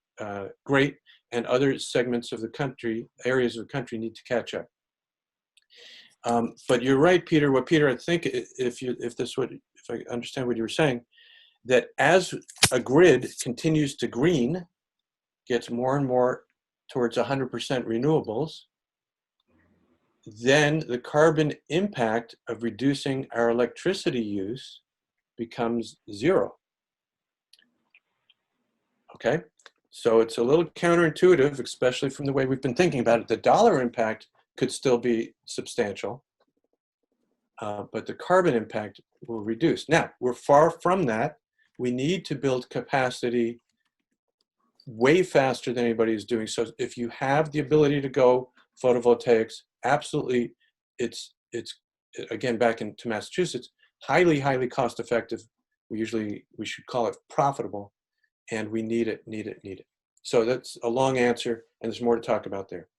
great, and other segments of the country, areas of the country, need to catch up. But you're right, Peter. What Peter, I think, if I understand what you were saying, that as a grid continues to green, gets more and more towards 100% renewables, then the carbon impact of reducing our electricity use becomes zero. Okay, so it's a little counterintuitive, especially from the way we've been thinking about it. The dollar impact could still be substantial, but the carbon impact will reduce. Now, we're far from that. We need to build capacity way faster than anybody is doing. So if you have the ability to go photovoltaics, absolutely, it's again, back into Massachusetts, highly, highly cost effective. We should call it profitable, and we need it. So that's a long answer, and there's more to talk about there.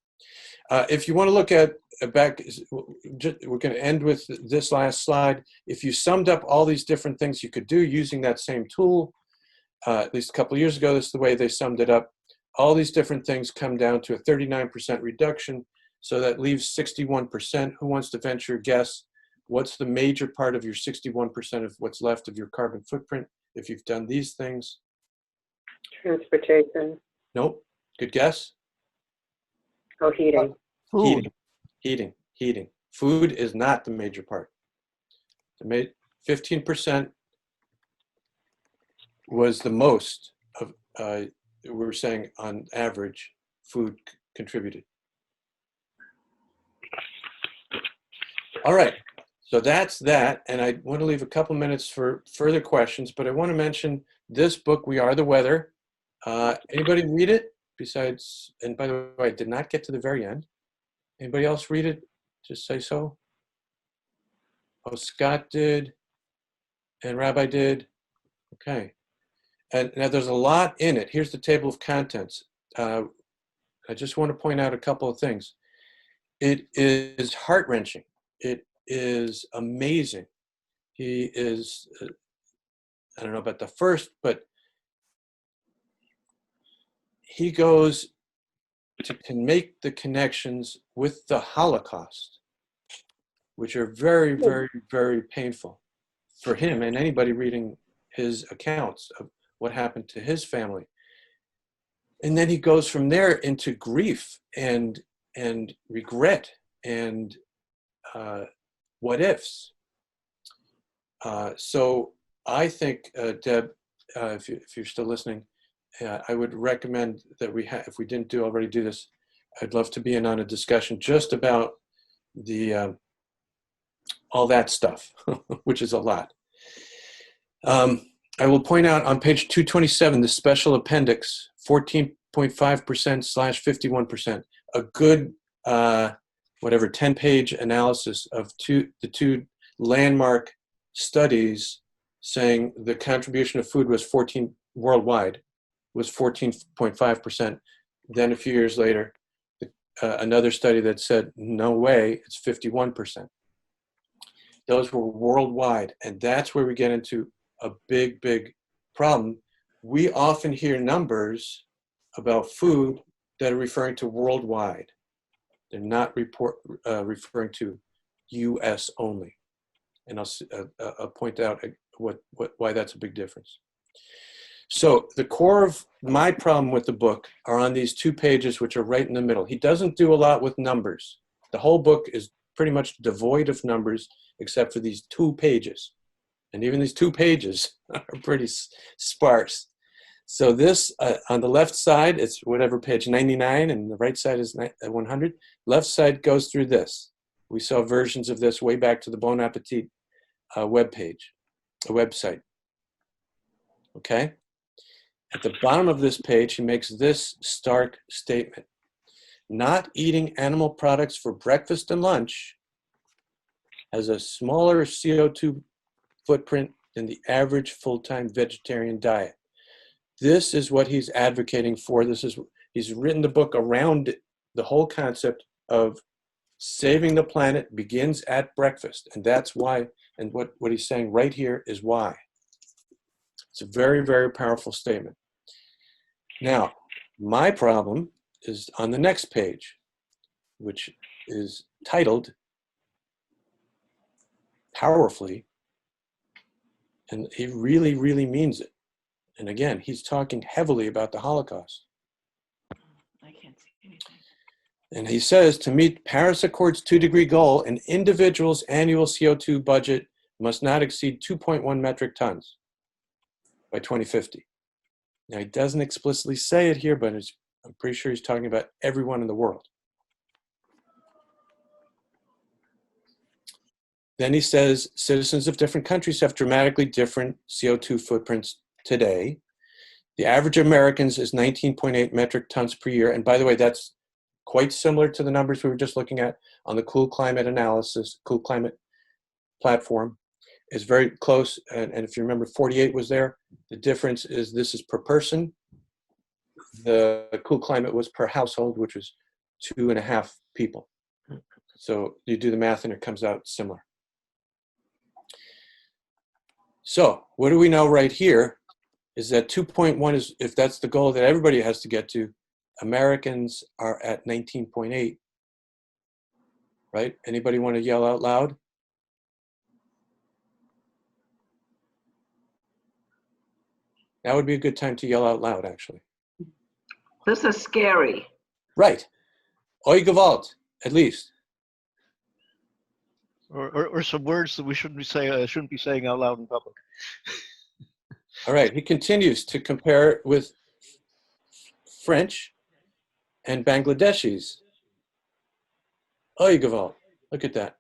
If you want to look at back, we're going to end with this last slide. If you summed up all these different things you could do using that same tool, at least a couple of years ago, this is the way they summed it up. All these different things come down to a 39% reduction. So that leaves 61%. Who wants to venture a guess? What's the major part of your 61% of what's left of your carbon footprint if you've done these things? Transportation. Nope. Good guess. Oh, heating. Heating. Food is not the major part. The 15% was the most of, we were saying on average, food contributed. All right, so that's that. And I want to leave a couple minutes for further questions, but I want to mention this book, We Are the Weather. Anybody read it? Besides, and by the way, I did not get to the very end. Anybody else read it? Just say so. Oh, Scott did, and Rabbi did. Okay. And now there's a lot in it. Here's the table of contents. I just want to point out a couple of things. It is heart-wrenching. It is amazing. He is, I don't know about the first, but he goes to make the connections with the Holocaust, which are very, very, very painful for him and anybody reading his accounts of what happened to his family. And then he goes from there into grief and regret and what ifs. So I think, Deb, if you're still listening, I would recommend that if we didn't already do this, I'd love to be in on a discussion just about the all that stuff, which is a lot. I will point out on page 227, the special appendix, 14.5%/51%, a good, 10-page analysis of the two landmark studies saying the contribution of food was worldwide was 14.5%. Then a few years later, another study that said, no way, it's 51%. Those were worldwide, and that's where we get into a big, big problem. We often hear numbers about food that are referring to worldwide. They're not referring to U.S. only. And I'll point out why that's a big difference. So the core of my problem with the book are on these 2 pages, which are right in the middle. He doesn't do a lot with numbers. The whole book is pretty much devoid of numbers, except for these 2 pages. And even these 2 pages are pretty sparse. So this, on the left side, it's whatever page 99, and the right side is 100. Left side goes through this. We saw versions of this way back to the Bon Appetit website. Okay? At the bottom of this page, he makes this stark statement. Not eating animal products for breakfast and lunch has a smaller CO2 footprint than the average full-time vegetarian diet. This is what he's advocating for. He's written the book around the whole concept of saving the planet begins at breakfast. And that's why, and what he's saying right here is why. It's a very, very powerful statement. Now, my problem is on the next page, which is titled powerfully, and he really, really means it. And again, he's talking heavily about the Holocaust. I can't see anything. And he says, to meet Paris Accord's 2-degree goal, an individual's annual CO2 budget must not exceed 2.1 metric tons by 2050. Now, he doesn't explicitly say it here, but I'm pretty sure he's talking about everyone in the world. Then he says, citizens of different countries have dramatically different CO2 footprints today. The average Americans is 19.8 metric tons per year. And by the way, that's quite similar to the numbers we were just looking at on the Cool Climate platform. It's very close. And if you remember, 48 was there. The difference is this is per person. The Cool Climate was per household, which was 2.5 people. So you do the math and it comes out similar. So what do we know right here is that 2.1 is, if that's the goal that everybody has to get to, Americans are at 19.8, right? Anybody want to yell out loud? That would be a good time to yell out loud, actually. This is scary. Right. Oi Gewalt, at least. Or some words that we shouldn't be saying out loud in public. All right, he continues to compare with French and Bangladeshis. Oi Gewalt, look at that.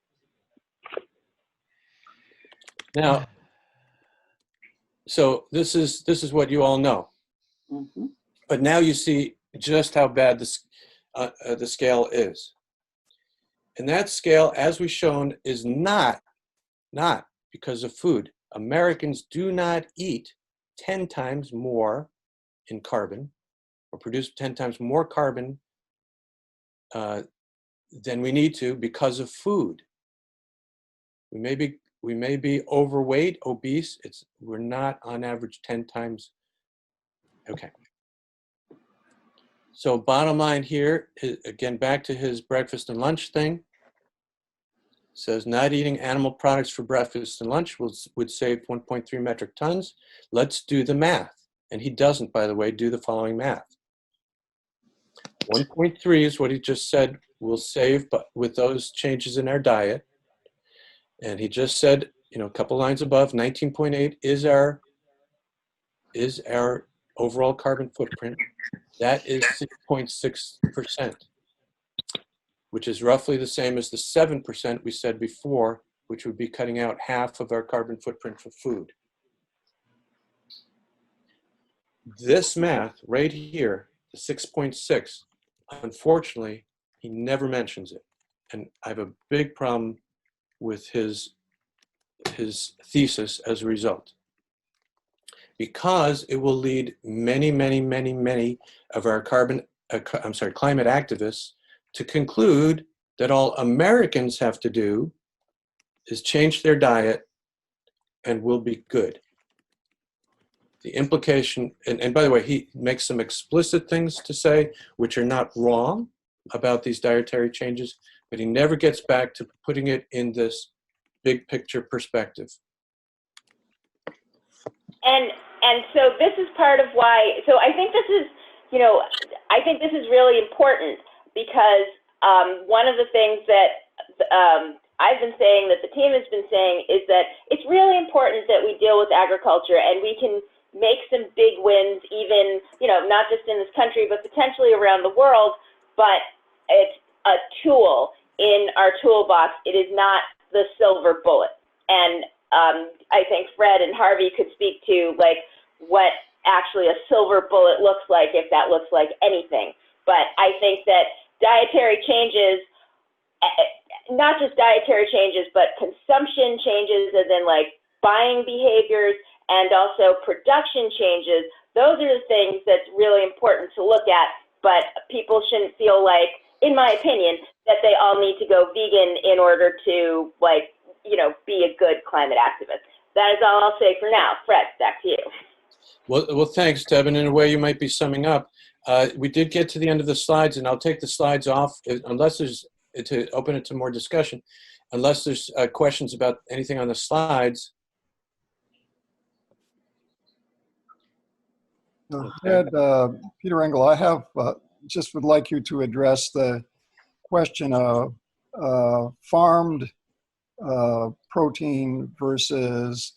Now, so this is what you all know. Mm-hmm. But now you see just how bad the scale is. And that scale, as we've shown, is not because of food. Americans do not eat 10 times more in carbon, or produce 10 times more carbon than we need to because of food. We may be overweight, obese. We're not on average 10 times. Okay. So bottom line here, again, back to his breakfast and lunch thing. Says not eating animal products for breakfast and lunch would save 1.3 metric tons. Let's do the math. And he doesn't, by the way, do the following math. 1.3 is what he just said we'll save, but with those changes in our diet. And he just said, a couple lines above, 19.8 is our overall carbon footprint. That is 6.6%. which is roughly the same as the 7% we said before, which would be cutting out half of our carbon footprint for food. This math right here, the 6.6, unfortunately, he never mentions it. And I have a big problem with his thesis as a result. Because it will lead many, many, many, many of our climate activists to conclude that all Americans have to do is change their diet and we'll be good. The implication, and by the way, he makes some explicit things to say, which are not wrong about these dietary changes, but he never gets back to putting it in this big picture perspective. And so this is part of why, so I think this is, I think this is really important because one of the things that I've been saying, that the team has been saying, is that it's really important that we deal with agriculture, and we can make some big wins, even, not just in this country, but potentially around the world. But it's a tool in our toolbox. It is not the silver bullet. And I think Fred and Harvey could speak to like what actually a silver bullet looks like, if that looks like anything. But I think that dietary changes, not just dietary changes, but consumption changes, as in like buying behaviors, and also production changes, those are the things that's really important to look at. But people shouldn't feel like, in my opinion, that they all need to go vegan in order to, like, be a good climate activist. That is all I'll say for now. Fred, back to you. Well, thanks, Deb. And in a way, you might be summing up. We did get to the end of the slides, and I'll take the slides off unless there's, to open it to more discussion, unless there's questions about anything on the slides. Ted, Peter Engel, I have just would like you to address the question of farmed protein versus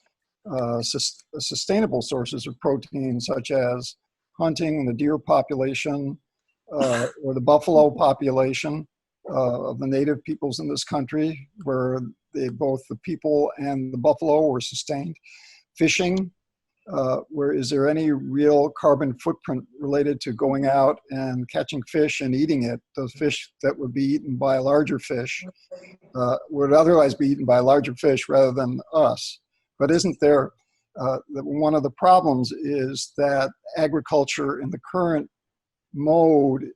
sustainable sources of protein, such as hunting, the deer population, or the buffalo population of the native peoples in this country, where both the people and the buffalo were sustained. Fishing, where is there any real carbon footprint related to going out and catching fish and eating it? Those fish that would be eaten by a larger fish would otherwise be eaten by a larger fish rather than us. But isn't there, one of the problems is that agriculture in the current mode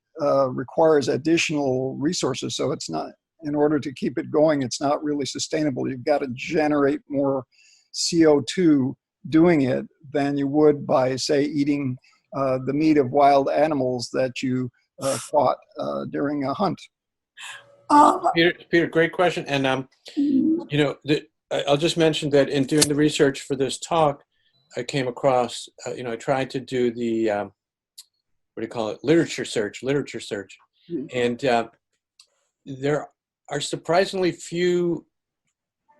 requires additional resources. So it's not, in order to keep it going, it's not really sustainable. You've got to generate more CO2 doing it than you would by, say, eating the meat of wild animals that you caught during a hunt. Peter, great question. And I'll just mention that in doing the research for this talk, I came across, I tried to do the, what do you call it, literature search. And there are surprisingly few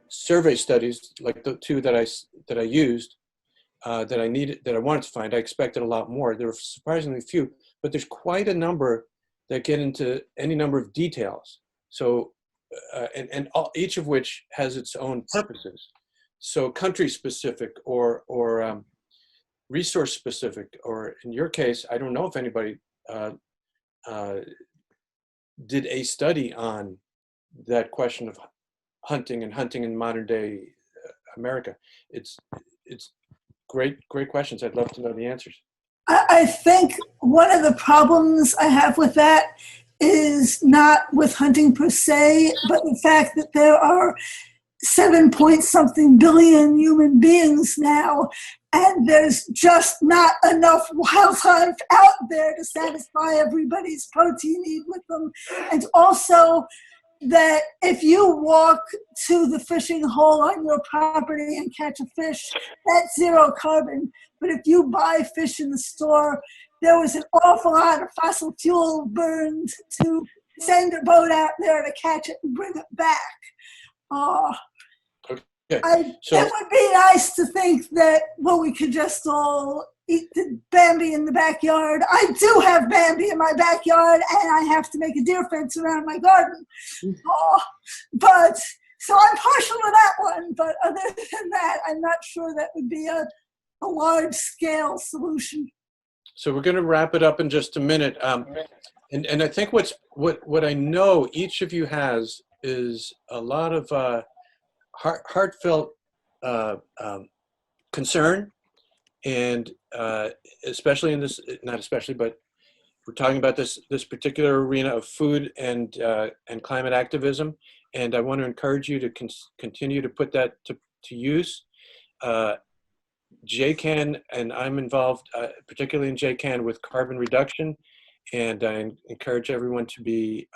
survey studies like the two that I used that I wanted to find. I expected a lot more. There were surprisingly few, but there's quite a number that get into any number of details. So, each of which has its own purposes. So country specific or resource specific, or in your case, I don't know if anybody did a study on that question of hunting in modern day America. It's great questions. I'd love to know the answers. I think one of the problems I have with that is not with hunting per se, but the fact that there are 7-point-something billion human beings now, and there's just not enough wildlife out there to satisfy everybody's protein need with them. And also that if you walk to the fishing hole on your property and catch a fish, that's zero carbon. But if you buy fish in the store, there was an awful lot of fossil fuel burned to send a boat out there to catch it and bring it back. It would be nice to think that, well, we could just all eat the Bambi in the backyard. I do have Bambi in my backyard, and I have to make a deer fence around my garden. But so I'm partial to that one. But other than that, I'm not sure that would be a large-scale solution. So we're going to wrap it up in just a minute. And I think what I know each of you has is a lot of heartfelt concern, and especially in this, not especially, but we're talking about this particular arena of food and climate activism. And I want to encourage you to continue to put that to use. JCAN, and I'm involved, particularly in JCAN, with carbon reduction, and I encourage everyone to be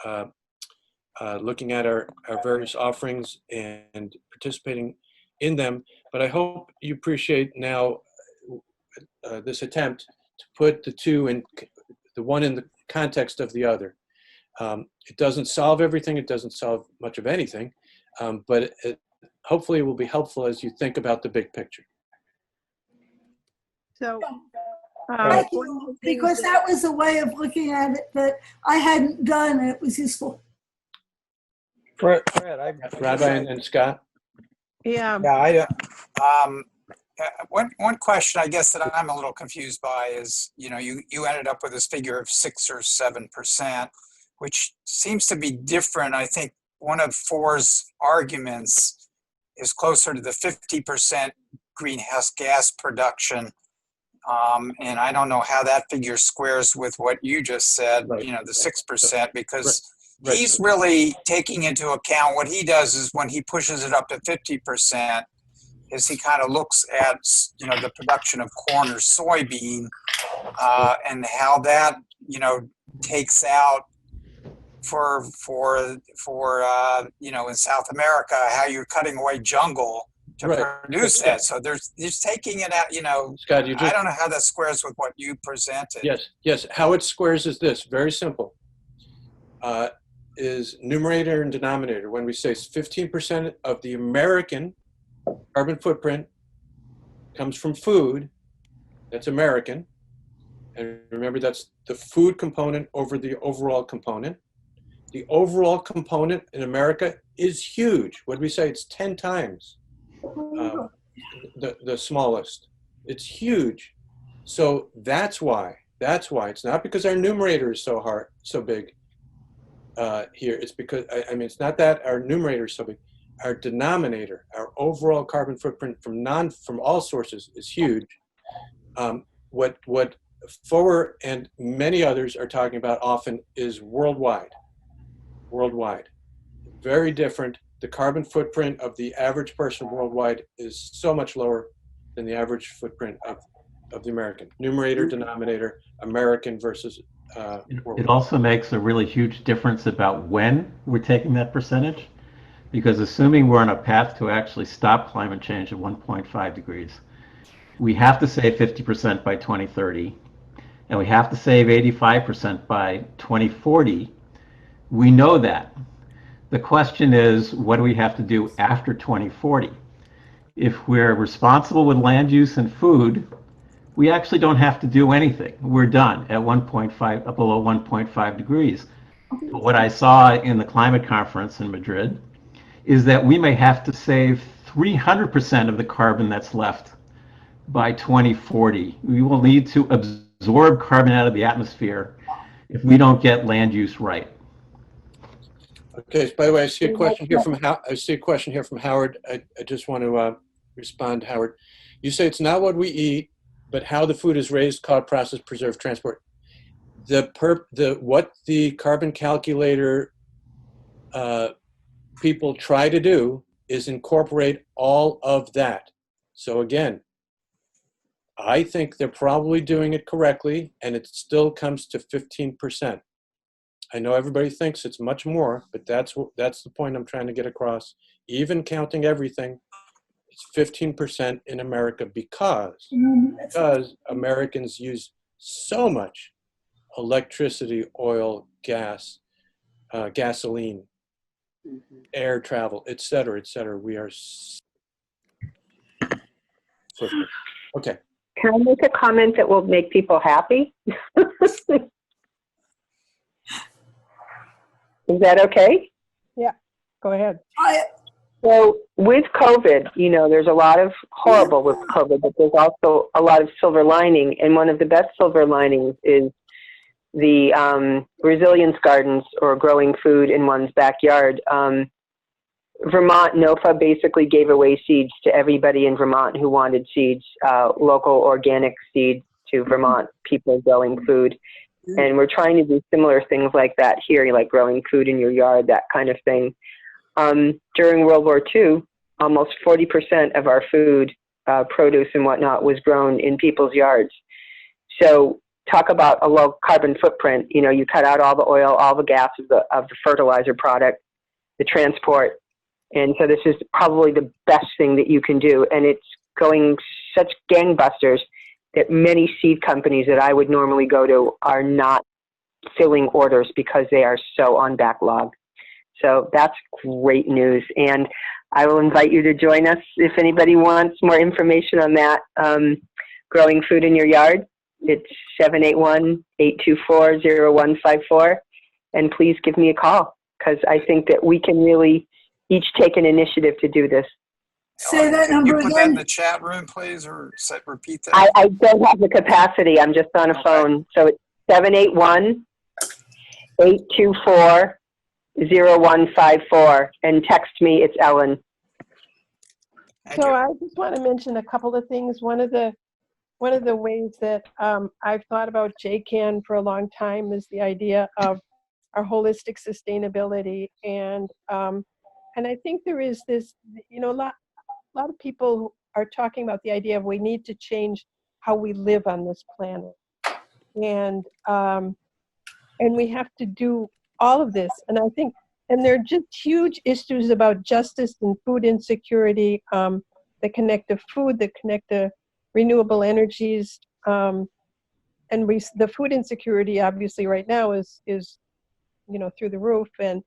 looking at our various offerings and participating in them. But I hope you appreciate now this attempt to put the two in, the one in the context of the other. It doesn't solve everything. It doesn't solve much of anything, But it hopefully will be helpful as you think about the big picture. So, Thank you, because that was a way of looking at it that I hadn't done, and it was useful. Fred, Rabbi and Scott? yeah, One question I guess that I'm a little confused by is, you ended up with this figure of 6 or 7%, which seems to be different. I think one of Four's arguments is closer to the 50% greenhouse gas production. And I don't know how that figure squares with what you just said, Right. The 6%, because Right. he's really taking into account what he does is when he pushes it up to 50%, is he kind of looks at, the production of corn or soybean and how that, takes out for in South America, how you're cutting away jungle to produce that. So there's taking it out, Scott, I don't know how that squares with what you presented. Yes. How it squares is this, very simple. Is numerator and denominator. When we say 15% of the American carbon footprint comes from food, that's American. And remember, that's the food component over the overall component. The overall component in America is huge. What do we say? It's 10 times the smallest. It's huge. So that's why. It's not because our numerator is so big here. It's because, it's not that our numerator is so big. Our denominator, our overall carbon footprint from all sources is huge. What Foer and many others are talking about often is worldwide. Very different. The carbon footprint of the average person worldwide is so much lower than the average footprint of the American. Numerator, denominator, American versus worldwide. It also makes a really huge difference about when we're taking that percentage, because assuming we're on a path to actually stop climate change at 1.5 degrees, we have to save 50% by 2030, and we have to save 85% by 2040. We know that. The question is, what do we have to do after 2040? If we're responsible with land use and food, we actually don't have to do anything. We're done at 1.5, up below 1.5 degrees. But what I saw in the climate conference in Madrid is that we may have to save 300% of the carbon that's left by 2040. We will need to absorb carbon out of the atmosphere if we don't get land use right. Okay. By the way, I see a question here from Howard. I just want to respond, Howard. You say it's not what we eat, but how the food is raised, caught, processed, preserved, transport. What the carbon calculator people try to do is incorporate all of that. So again, I think they're probably doing it correctly, and it still comes to 15%. I know everybody thinks it's much more, but that's the point I'm trying to get across. Even counting everything, it's 15% in America because Americans use so much electricity, oil, gas, gasoline, air travel, et cetera, et cetera. We are okay. Can I make a comment that will make people happy? Is that okay? Yeah, go ahead. So with COVID, there's a lot of horrible with COVID, but there's also a lot of silver lining. And one of the best silver linings is the resilience gardens, or growing food in one's backyard. Vermont NOFA basically gave away seeds to everybody in Vermont who wanted seeds, local organic seeds to Vermont people growing food. And we're trying to do similar things like that here, like growing food in your yard, that kind of thing. During World War II, almost 40% of our food, produce and whatnot, was grown in people's yards. So talk about a low carbon footprint. You cut out all the oil, all the gas of the fertilizer product, the transport. And so this is probably the best thing that you can do. And it's going such gangbusters that many seed companies that I would normally go to are not filling orders because they are so on backlog. So that's great news. And I will invite you to join us if anybody wants more information on that. Growing food in your yard. It's 781-824-0154. And please give me a call, because I think that we can really each take an initiative to do this. Say that Can you number put that in again. the chat room, please, or repeat that? I don't have the capacity. I'm just on a phone. So it's 781-824-0154. And text me, it's Ellen. So I just want to mention a couple of things. One of the ways that I've thought about JCAN for a long time is the idea of our holistic sustainability, and I think there is this, a lot of people are talking about the idea of we need to change how we live on this planet, and we have to do all of this, and I think, and there are just huge issues about justice and food insecurity that connect to food, that connect to renewable energies, and the food insecurity obviously right now is through the roof, and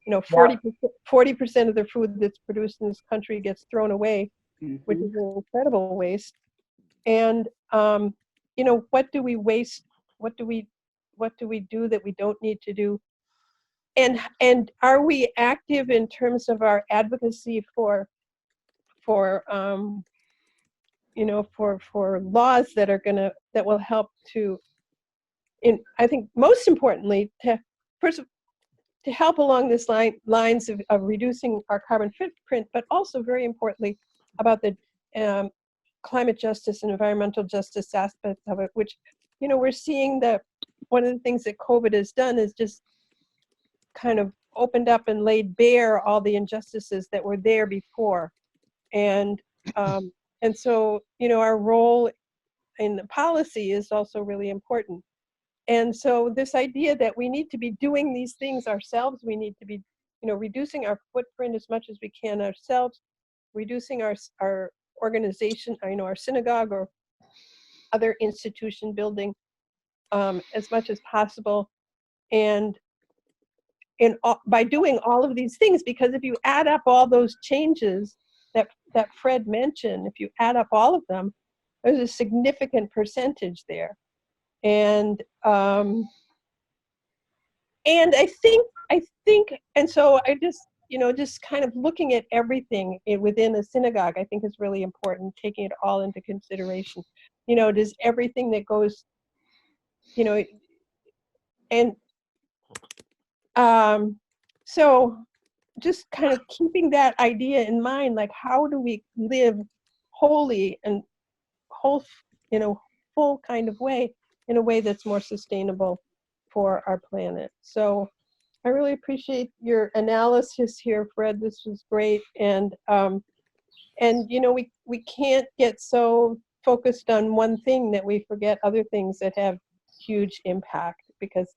40% of the food that's produced in this country gets thrown away, which is an incredible waste. And what do we waste? What do we do that we don't need to do? And are we active in terms of our advocacy for laws that will help to, I think most importantly, to help along this lines of reducing our carbon footprint, but also very importantly about the climate justice and environmental justice aspects of it, which, we're seeing that one of the things that COVID has done is just kind of opened up and laid bare all the injustices that were there before. And so, our role in the policy is also really important. And so this idea that we need to be doing these things ourselves, we need to be, reducing our footprint as much as we can ourselves, reducing our organization, our synagogue or other institution building as much as possible. And by doing all of these things, because if you add up all those changes that Fred mentioned, if you add up all of them, there's a significant percentage there. And I think, and so I just, just kind of looking at everything within a synagogue, I think is really important, taking it all into consideration. Does everything that goes, and so just kind of keeping that idea in mind, like how do we live wholly and full kind of way, in a way that's more sustainable for our planet. So I really appreciate your analysis here, Fred. This was great. And we can't get so focused on one thing that we forget other things that have huge impact, because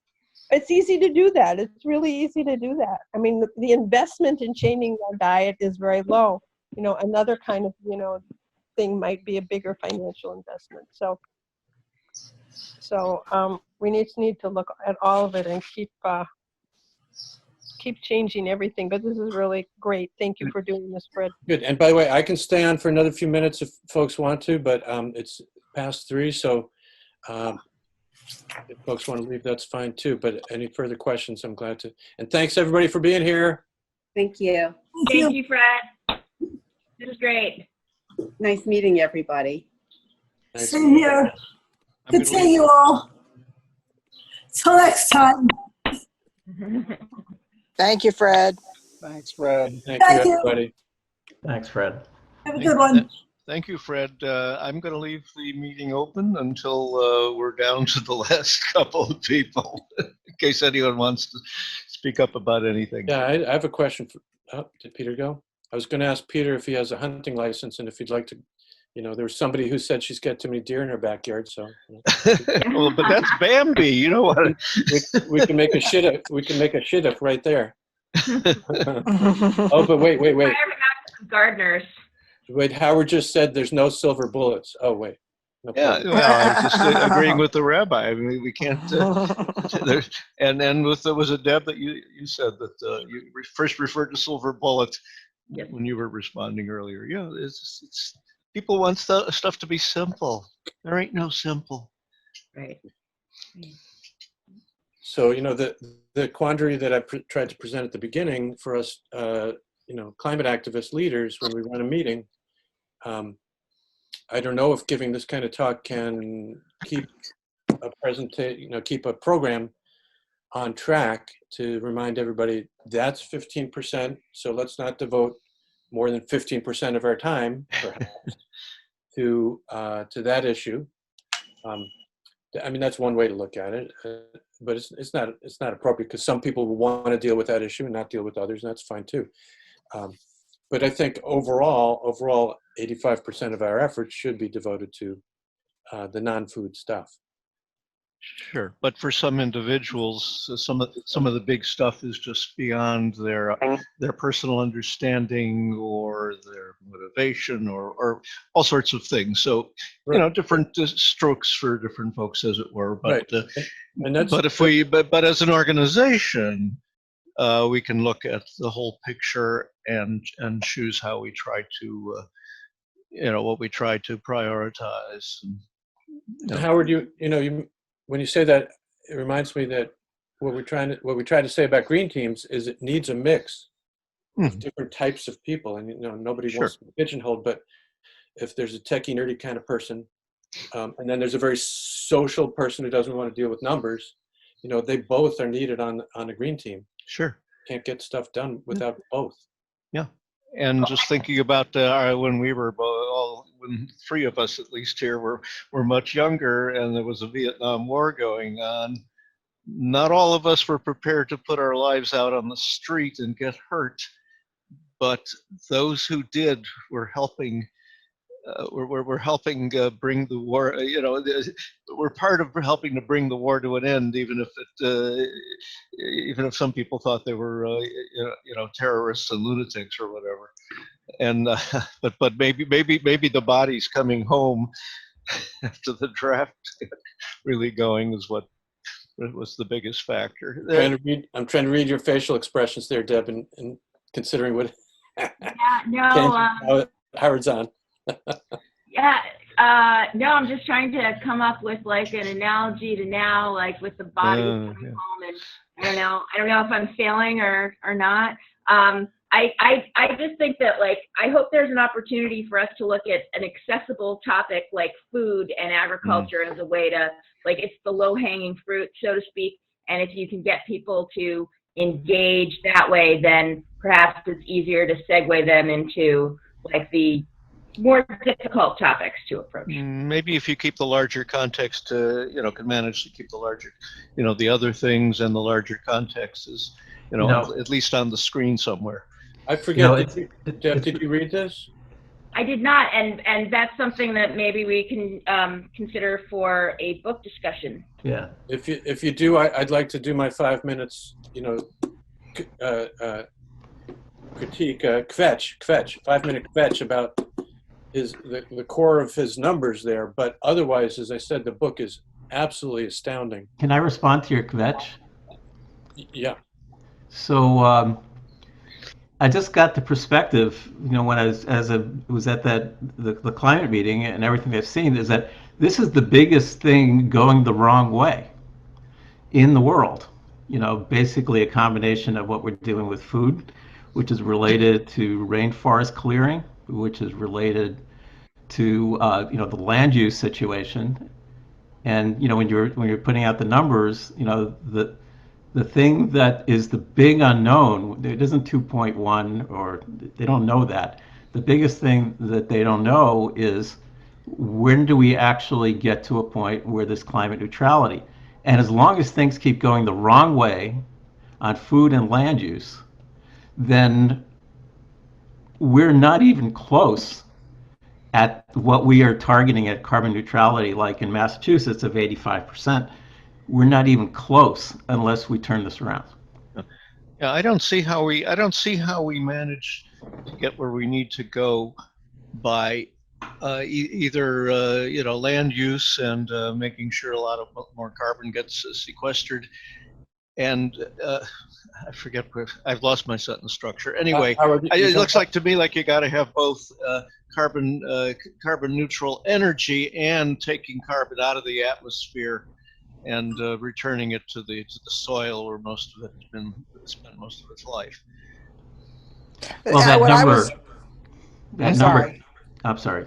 it's easy to do that. It's really easy to do that. I mean, the investment in changing our diet is very low. Another kind of, thing might be a bigger financial investment. So we need to look at all of it and keep changing everything. But this is really great. Thank you for doing this, Fred. Good. And by the way, I can stay on for another few minutes if folks want to, but it's past 3, so if folks want to leave, that's fine too. But any further questions, I'm glad to. And thanks everybody for being here. Thank you. Thank you, Fred. This is great. Nice meeting everybody. Nice. Same here. Good seeing you all. Till next time. Thank you, Fred. Thanks, Fred. Thank you, everybody. Thanks, Fred. Have a good one. Thank you, Fred. I'm going to leave the meeting open until we're down to the last couple of people, in case anyone wants to speak up about anything. Yeah, I have a question. Did Peter go? I was going to ask Peter if he has a hunting license and if he'd like to, there was somebody who said she's got too many deer in her backyard. So, well, but that's Bambi. You know what? we can make a shidduch. We can make a shidduch right there. Oh, but wait. Gardeners. Wait, Howard just said there's no silver bullets. Oh, wait. No Yeah, problem. well, I was just agreeing with the rabbi. I mean, we can't. And was it Deb that you said that you first referred to silver bullet when you were responding earlier? Yeah, it's people want stuff to be simple. There ain't no simple. Right. So, you know, the quandary that I tried to present at the beginning for us, you know, climate activist leaders when we run a meeting, I don't know if giving this kind of talk can keep a keep a program on track to remind everybody that's 15%. So let's not devote more than 15% of our time, perhaps, to that issue. I mean, that's one way to look at it, but it's not appropriate because some people will want to deal with that issue and not deal with others, and that's fine too. But I think overall, 85% of our efforts should be devoted to the non-food stuff. Sure, but for some individuals, some of the big stuff is just beyond their personal understanding or their motivation or all sorts of things. So you know, different strokes for different folks, as it were. But but as an organization, we can look at the whole picture and choose how we try to you know, what we try to prioritize. And, you know. Howard, when you say that, it reminds me that what we try to say about green teams is it needs a mix of different types of people, and you know, nobody wants to be pigeonholed. But if there's a techie, nerdy kind of person, and then there's a very social person who doesn't want to deal with numbers, you know, they both are needed on a green team. Sure, can't get stuff done without both. Yeah, and just thinking about when we were when three of us at least here were much younger, and there was a Vietnam War going on. Not all of us were prepared to put our lives out on the street and get hurt, but those who did were helping. We're helping bring the war. You know, we're part of helping to bring the war to an end, even if some people thought they were you know, terrorists and lunatics or whatever. And but maybe the bodies coming home after the draft really going is what was the biggest factor. I'm trying to read your facial expressions there, Deb, and considering what Howard's on. No, I'm just trying to come up with like an analogy to now, like with the body coming home, and I don't know if I'm failing or not. I just think that, like, I hope there's an opportunity for us to look at an accessible topic like food and agriculture as a way to, like, it's the low-hanging fruit, so to speak, and if you can get people to engage that way, then perhaps it's easier to segue them into, like, the more difficult topics to approach. Maybe if you keep the larger context, you know, can manage to keep the larger, you know, the other things and the larger context is, you know, at least on the screen somewhere. I forget, Jeff, did you read this? I did not, and that's something that maybe we can consider for a book discussion. Yeah. If you do, I'd like to do my 5 minutes, you know, critique, kvetch, 5-minute kvetch about the core of his numbers there. But otherwise, as I said, the book is absolutely astounding. Can I respond to your kvetch? Yeah. So I just got the perspective, you know, when I was at the climate meeting, and everything I've seen is that this is the biggest thing going the wrong way in the world. You know, basically a combination of what we're doing with food, which is related to rainforest clearing, which is related to you know, the land use situation. And you know, when you're putting out the numbers, you know, the thing that is the big unknown, it isn't 2.1, or they don't know that. The biggest thing that they don't know is when do we actually get to a point where there's climate neutrality? And as long as things keep going the wrong way on food and land use, then we're not even close at what we are targeting at carbon neutrality, like in Massachusetts of 85%. We're not even close unless we turn this around. Yeah, I don't see how we manage to get where we need to go by either land use and making sure a lot of more carbon gets sequestered, and I forget where I've lost my sentence structure. Anyway, it looks like to me like you got to have both carbon neutral energy and taking carbon out of the atmosphere and returning it to the soil where most of it has been spent most of its life. Well, that What I was- I'm sorry.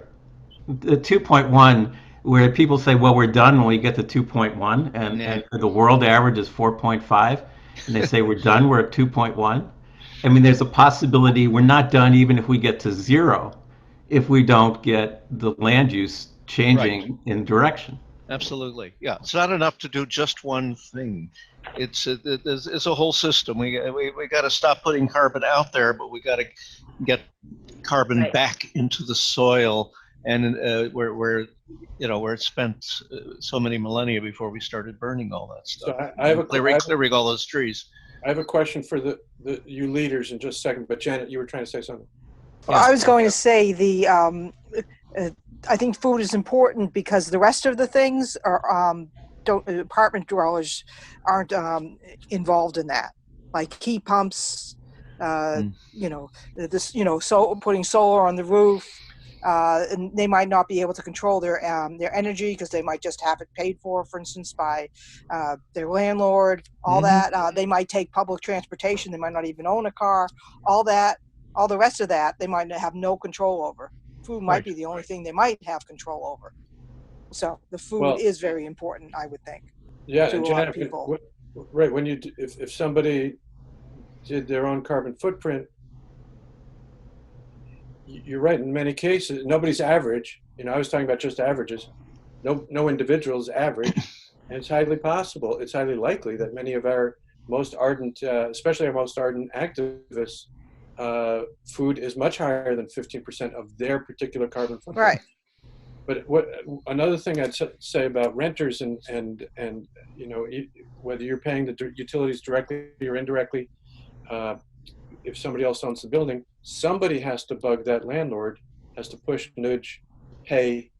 The 2.1, where people say, well, we're done when we get to 2.1, and the world average is 4.5, and they say we're done, we're at 2.1. I mean, there's a possibility we're not done even if we get to 0, if we don't get the land use changing in direction. Absolutely, yeah. It's not enough to do just one thing. It's a whole system. We got to stop putting carbon out there, but we got to get carbon back into the soil, and where it's spent so many millennia before we started burning all that stuff. So I have clearing all those trees. I have a question for you leaders in just a second, but Janet, you were trying to say something. Well, I was going to say I think food is important because the rest of the things are apartment dwellers aren't involved in that, like heat pumps, putting solar on the roof, and they might not be able to control their energy because they might just have it paid for instance, by their landlord. All that they might take public transportation. They might not even own a car. All the rest of that they might have no control over. Food might be the only thing they might have control over. So the food is very important, I would think. Yeah, to a lot of people. Right. When if somebody did their own carbon footprint, you're right. In many cases, nobody's average. I was talking about just averages. No individual's average, and it's highly possible. It's highly likely that many of our most ardent, especially our most ardent activists, food is much higher than 15% of their particular carbon footprint. Right. But another thing I'd say about renters and whether you're paying the utilities directly or indirectly, if somebody else owns the building, somebody has to bug that landlord, has to push, nudge, pay,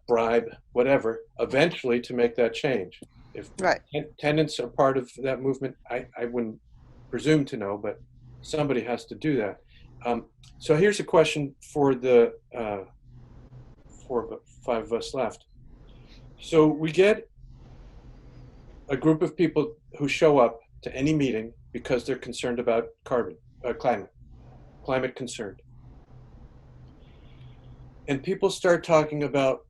bribe, whatever, eventually to make that change. If tenants are part of that movement, I wouldn't presume to know, but somebody has to do that. So here's a question for the 5 of us left. So we get a group of people who show up to any meeting because they're concerned about climate concerned. And people start talking about,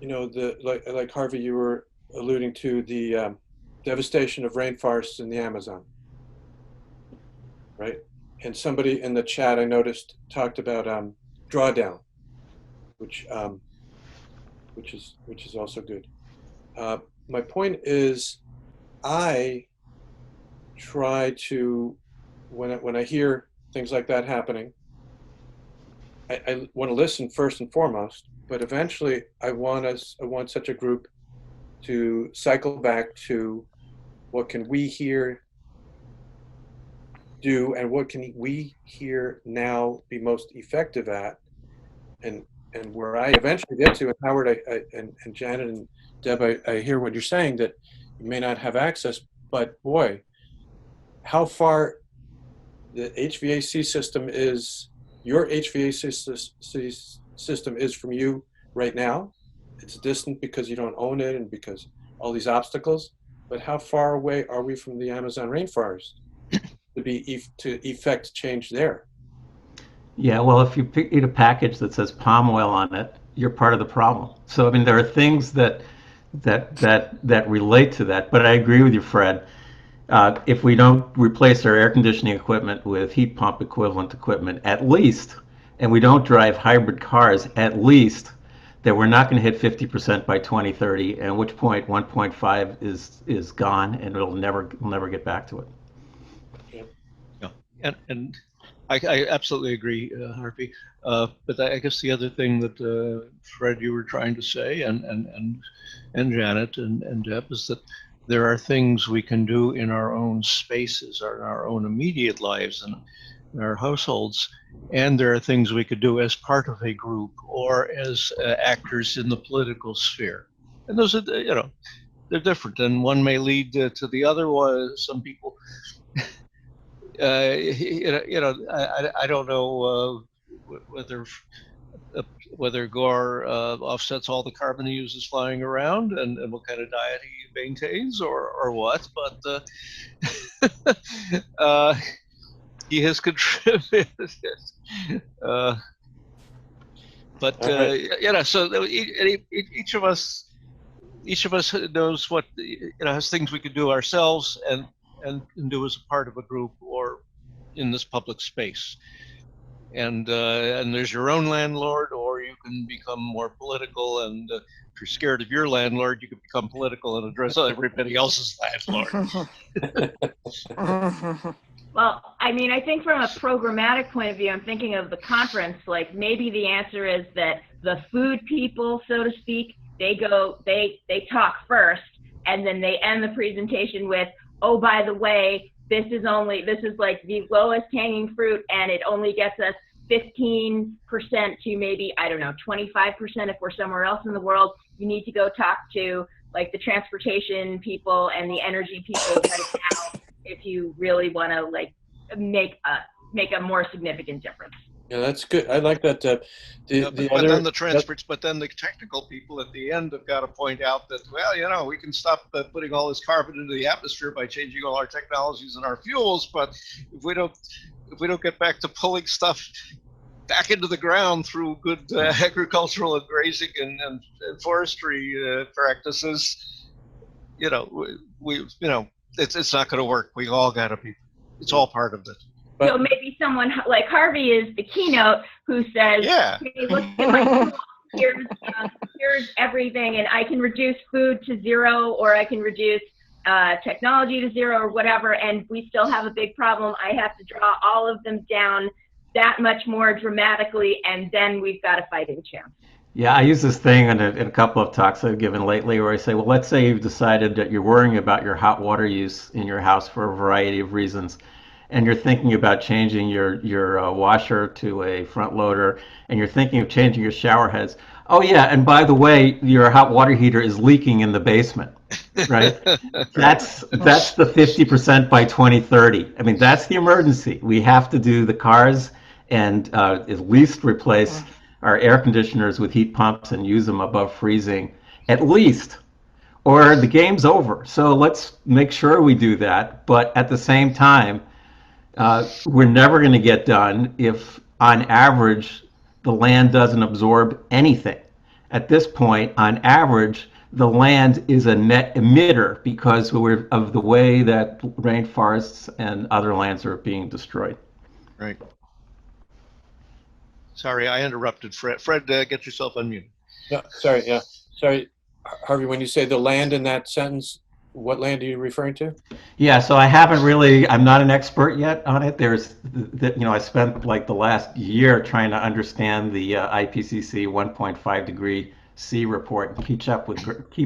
like Harvey, you were alluding to the devastation of rainforests in the Amazon, right? And somebody in the chat I noticed talked about drawdown, which is also good. My point is, I try to, when I hear things like that happening, I want to listen first and foremost, but eventually I want such a group to cycle back to what can we here do and what can we here now be most effective at, and where I eventually get to, and Howard and Janet and Deb, I hear what you're saying, that you may not have access, but boy, how far the HVAC system is, your HVAC system is from you right now. It's distant because you don't own it and because all these obstacles, but how far away are we from the Amazon rainforest to effect change there? Yeah, well, if you eat a package that says palm oil on it, you're part of the problem. So, I mean, there are things that relate to that. But I agree with you, Fred. If we don't replace our air conditioning equipment with heat pump equivalent equipment, at least, and we don't drive hybrid cars, at least, that we're not going to hit 50% by 2030, at which point 1.5 is gone, and we'll never get back to it. Yeah, and I absolutely agree, Harvey. But I guess the other thing that Fred, you were trying to say, and Janet and Deb, is that there are things we can do in our own spaces or in our own immediate lives. And our households, and there are things we could do as part of a group or as actors in the political sphere. And those are, they're different, and one may lead to the other. Some people, I don't know whether Gore offsets all the carbon he uses flying around, and what kind of diet he maintains, or what, but he has contributed. So each of us knows what, has things we could do ourselves and do as a part of a group or in this public space. And there's your own landlord, or you can become more political. And if you're scared of your landlord, you can become political and address everybody else's landlord. Well, I mean, I think from a programmatic point of view, I'm thinking of the conference, like maybe the answer is that the food people, so to speak, they talk first, and then they end the presentation with, oh, by the way, this is like the lowest hanging fruit, and it only gets us 15% to maybe, I don't know, 25% if we're somewhere else in the world. You need to go talk to like the transportation people and the energy people right now if you really want to like make a more significant difference. Yeah, that's good. I like that. But then the technical people at the end have got to point out that, well, we can stop putting all this carbon into the atmosphere by changing all our technologies and our fuels. But if we don't get back to pulling stuff back into the ground through good agricultural and grazing and forestry practices, it's not going to work. We all got to be. It's all part of it. So maybe someone like Harvey is the keynote who says, hey, look at my tool. Here's everything, and I can reduce food to zero, or I can reduce technology to zero, or whatever, and we still have a big problem. I have to draw all of them down that much more dramatically, and then we've got a fighting chance. Yeah, I use this thing in a couple of talks I've given lately where I say, well, let's say you've decided that you're worrying about your hot water use in your house for a variety of reasons, and you're thinking about changing your washer to a front loader, and you're thinking of changing your shower heads. Oh yeah, and by the way, your hot water heater is leaking in the basement, right? That's the 50% by 2030. I mean, that's the emergency. We have to do the cars and at least replace our air conditioners with heat pumps and use them above freezing, at least, or the game's over. So let's make sure we do that. But at the same time, we're never going to get done if, on average, the land doesn't absorb anything. At this point, on average, the land is a net emitter because of the way that rainforests and other lands are being destroyed. Right. Sorry, I interrupted Fred. Fred, get yourself unmuted. Yeah, sorry. Yeah, sorry, Harvey. When you say the land in that sentence, what land are you referring to? Yeah, so I'm not an expert yet on it. I spent like the last year trying to understand the IPCC 1.5 degree C report and keep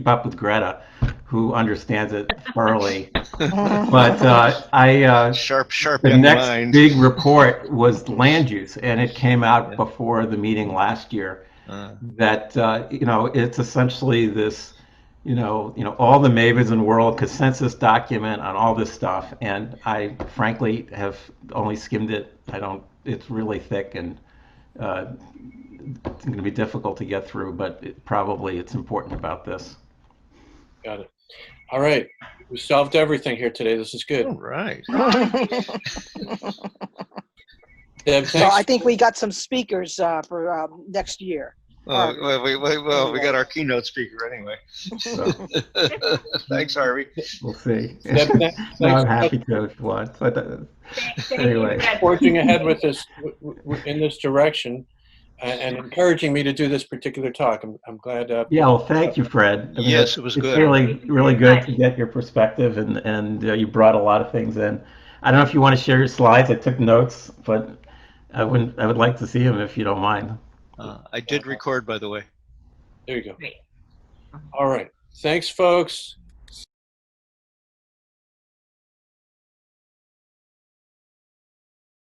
up with Greta, who understands it thoroughly. But the next big report was land use, and it came out before the meeting last year. That it's essentially this, all the mavens in the world consensus document on all this stuff, and I frankly have only skimmed it. It's really thick, and it's going to be difficult to get through, but it's important about this. Got it. All right. We solved everything here today. This is good. All right. Deb, so I think we got some speakers for next year. Well, we got our keynote speaker anyway. So. Thanks, Harvey. We'll see. Deb, I'm happy to if you want. Anyway, forging ahead with this in this direction and encouraging me to do this particular talk. I'm glad. Yeah, well, thank you, Fred. Yes, it was good. It's really good to get your perspective, and you brought a lot of things in. I don't know if you want to share your slides. I took notes, but I would like to see them if you don't mind. I did record, by the way. There you go. All right. Thanks, folks.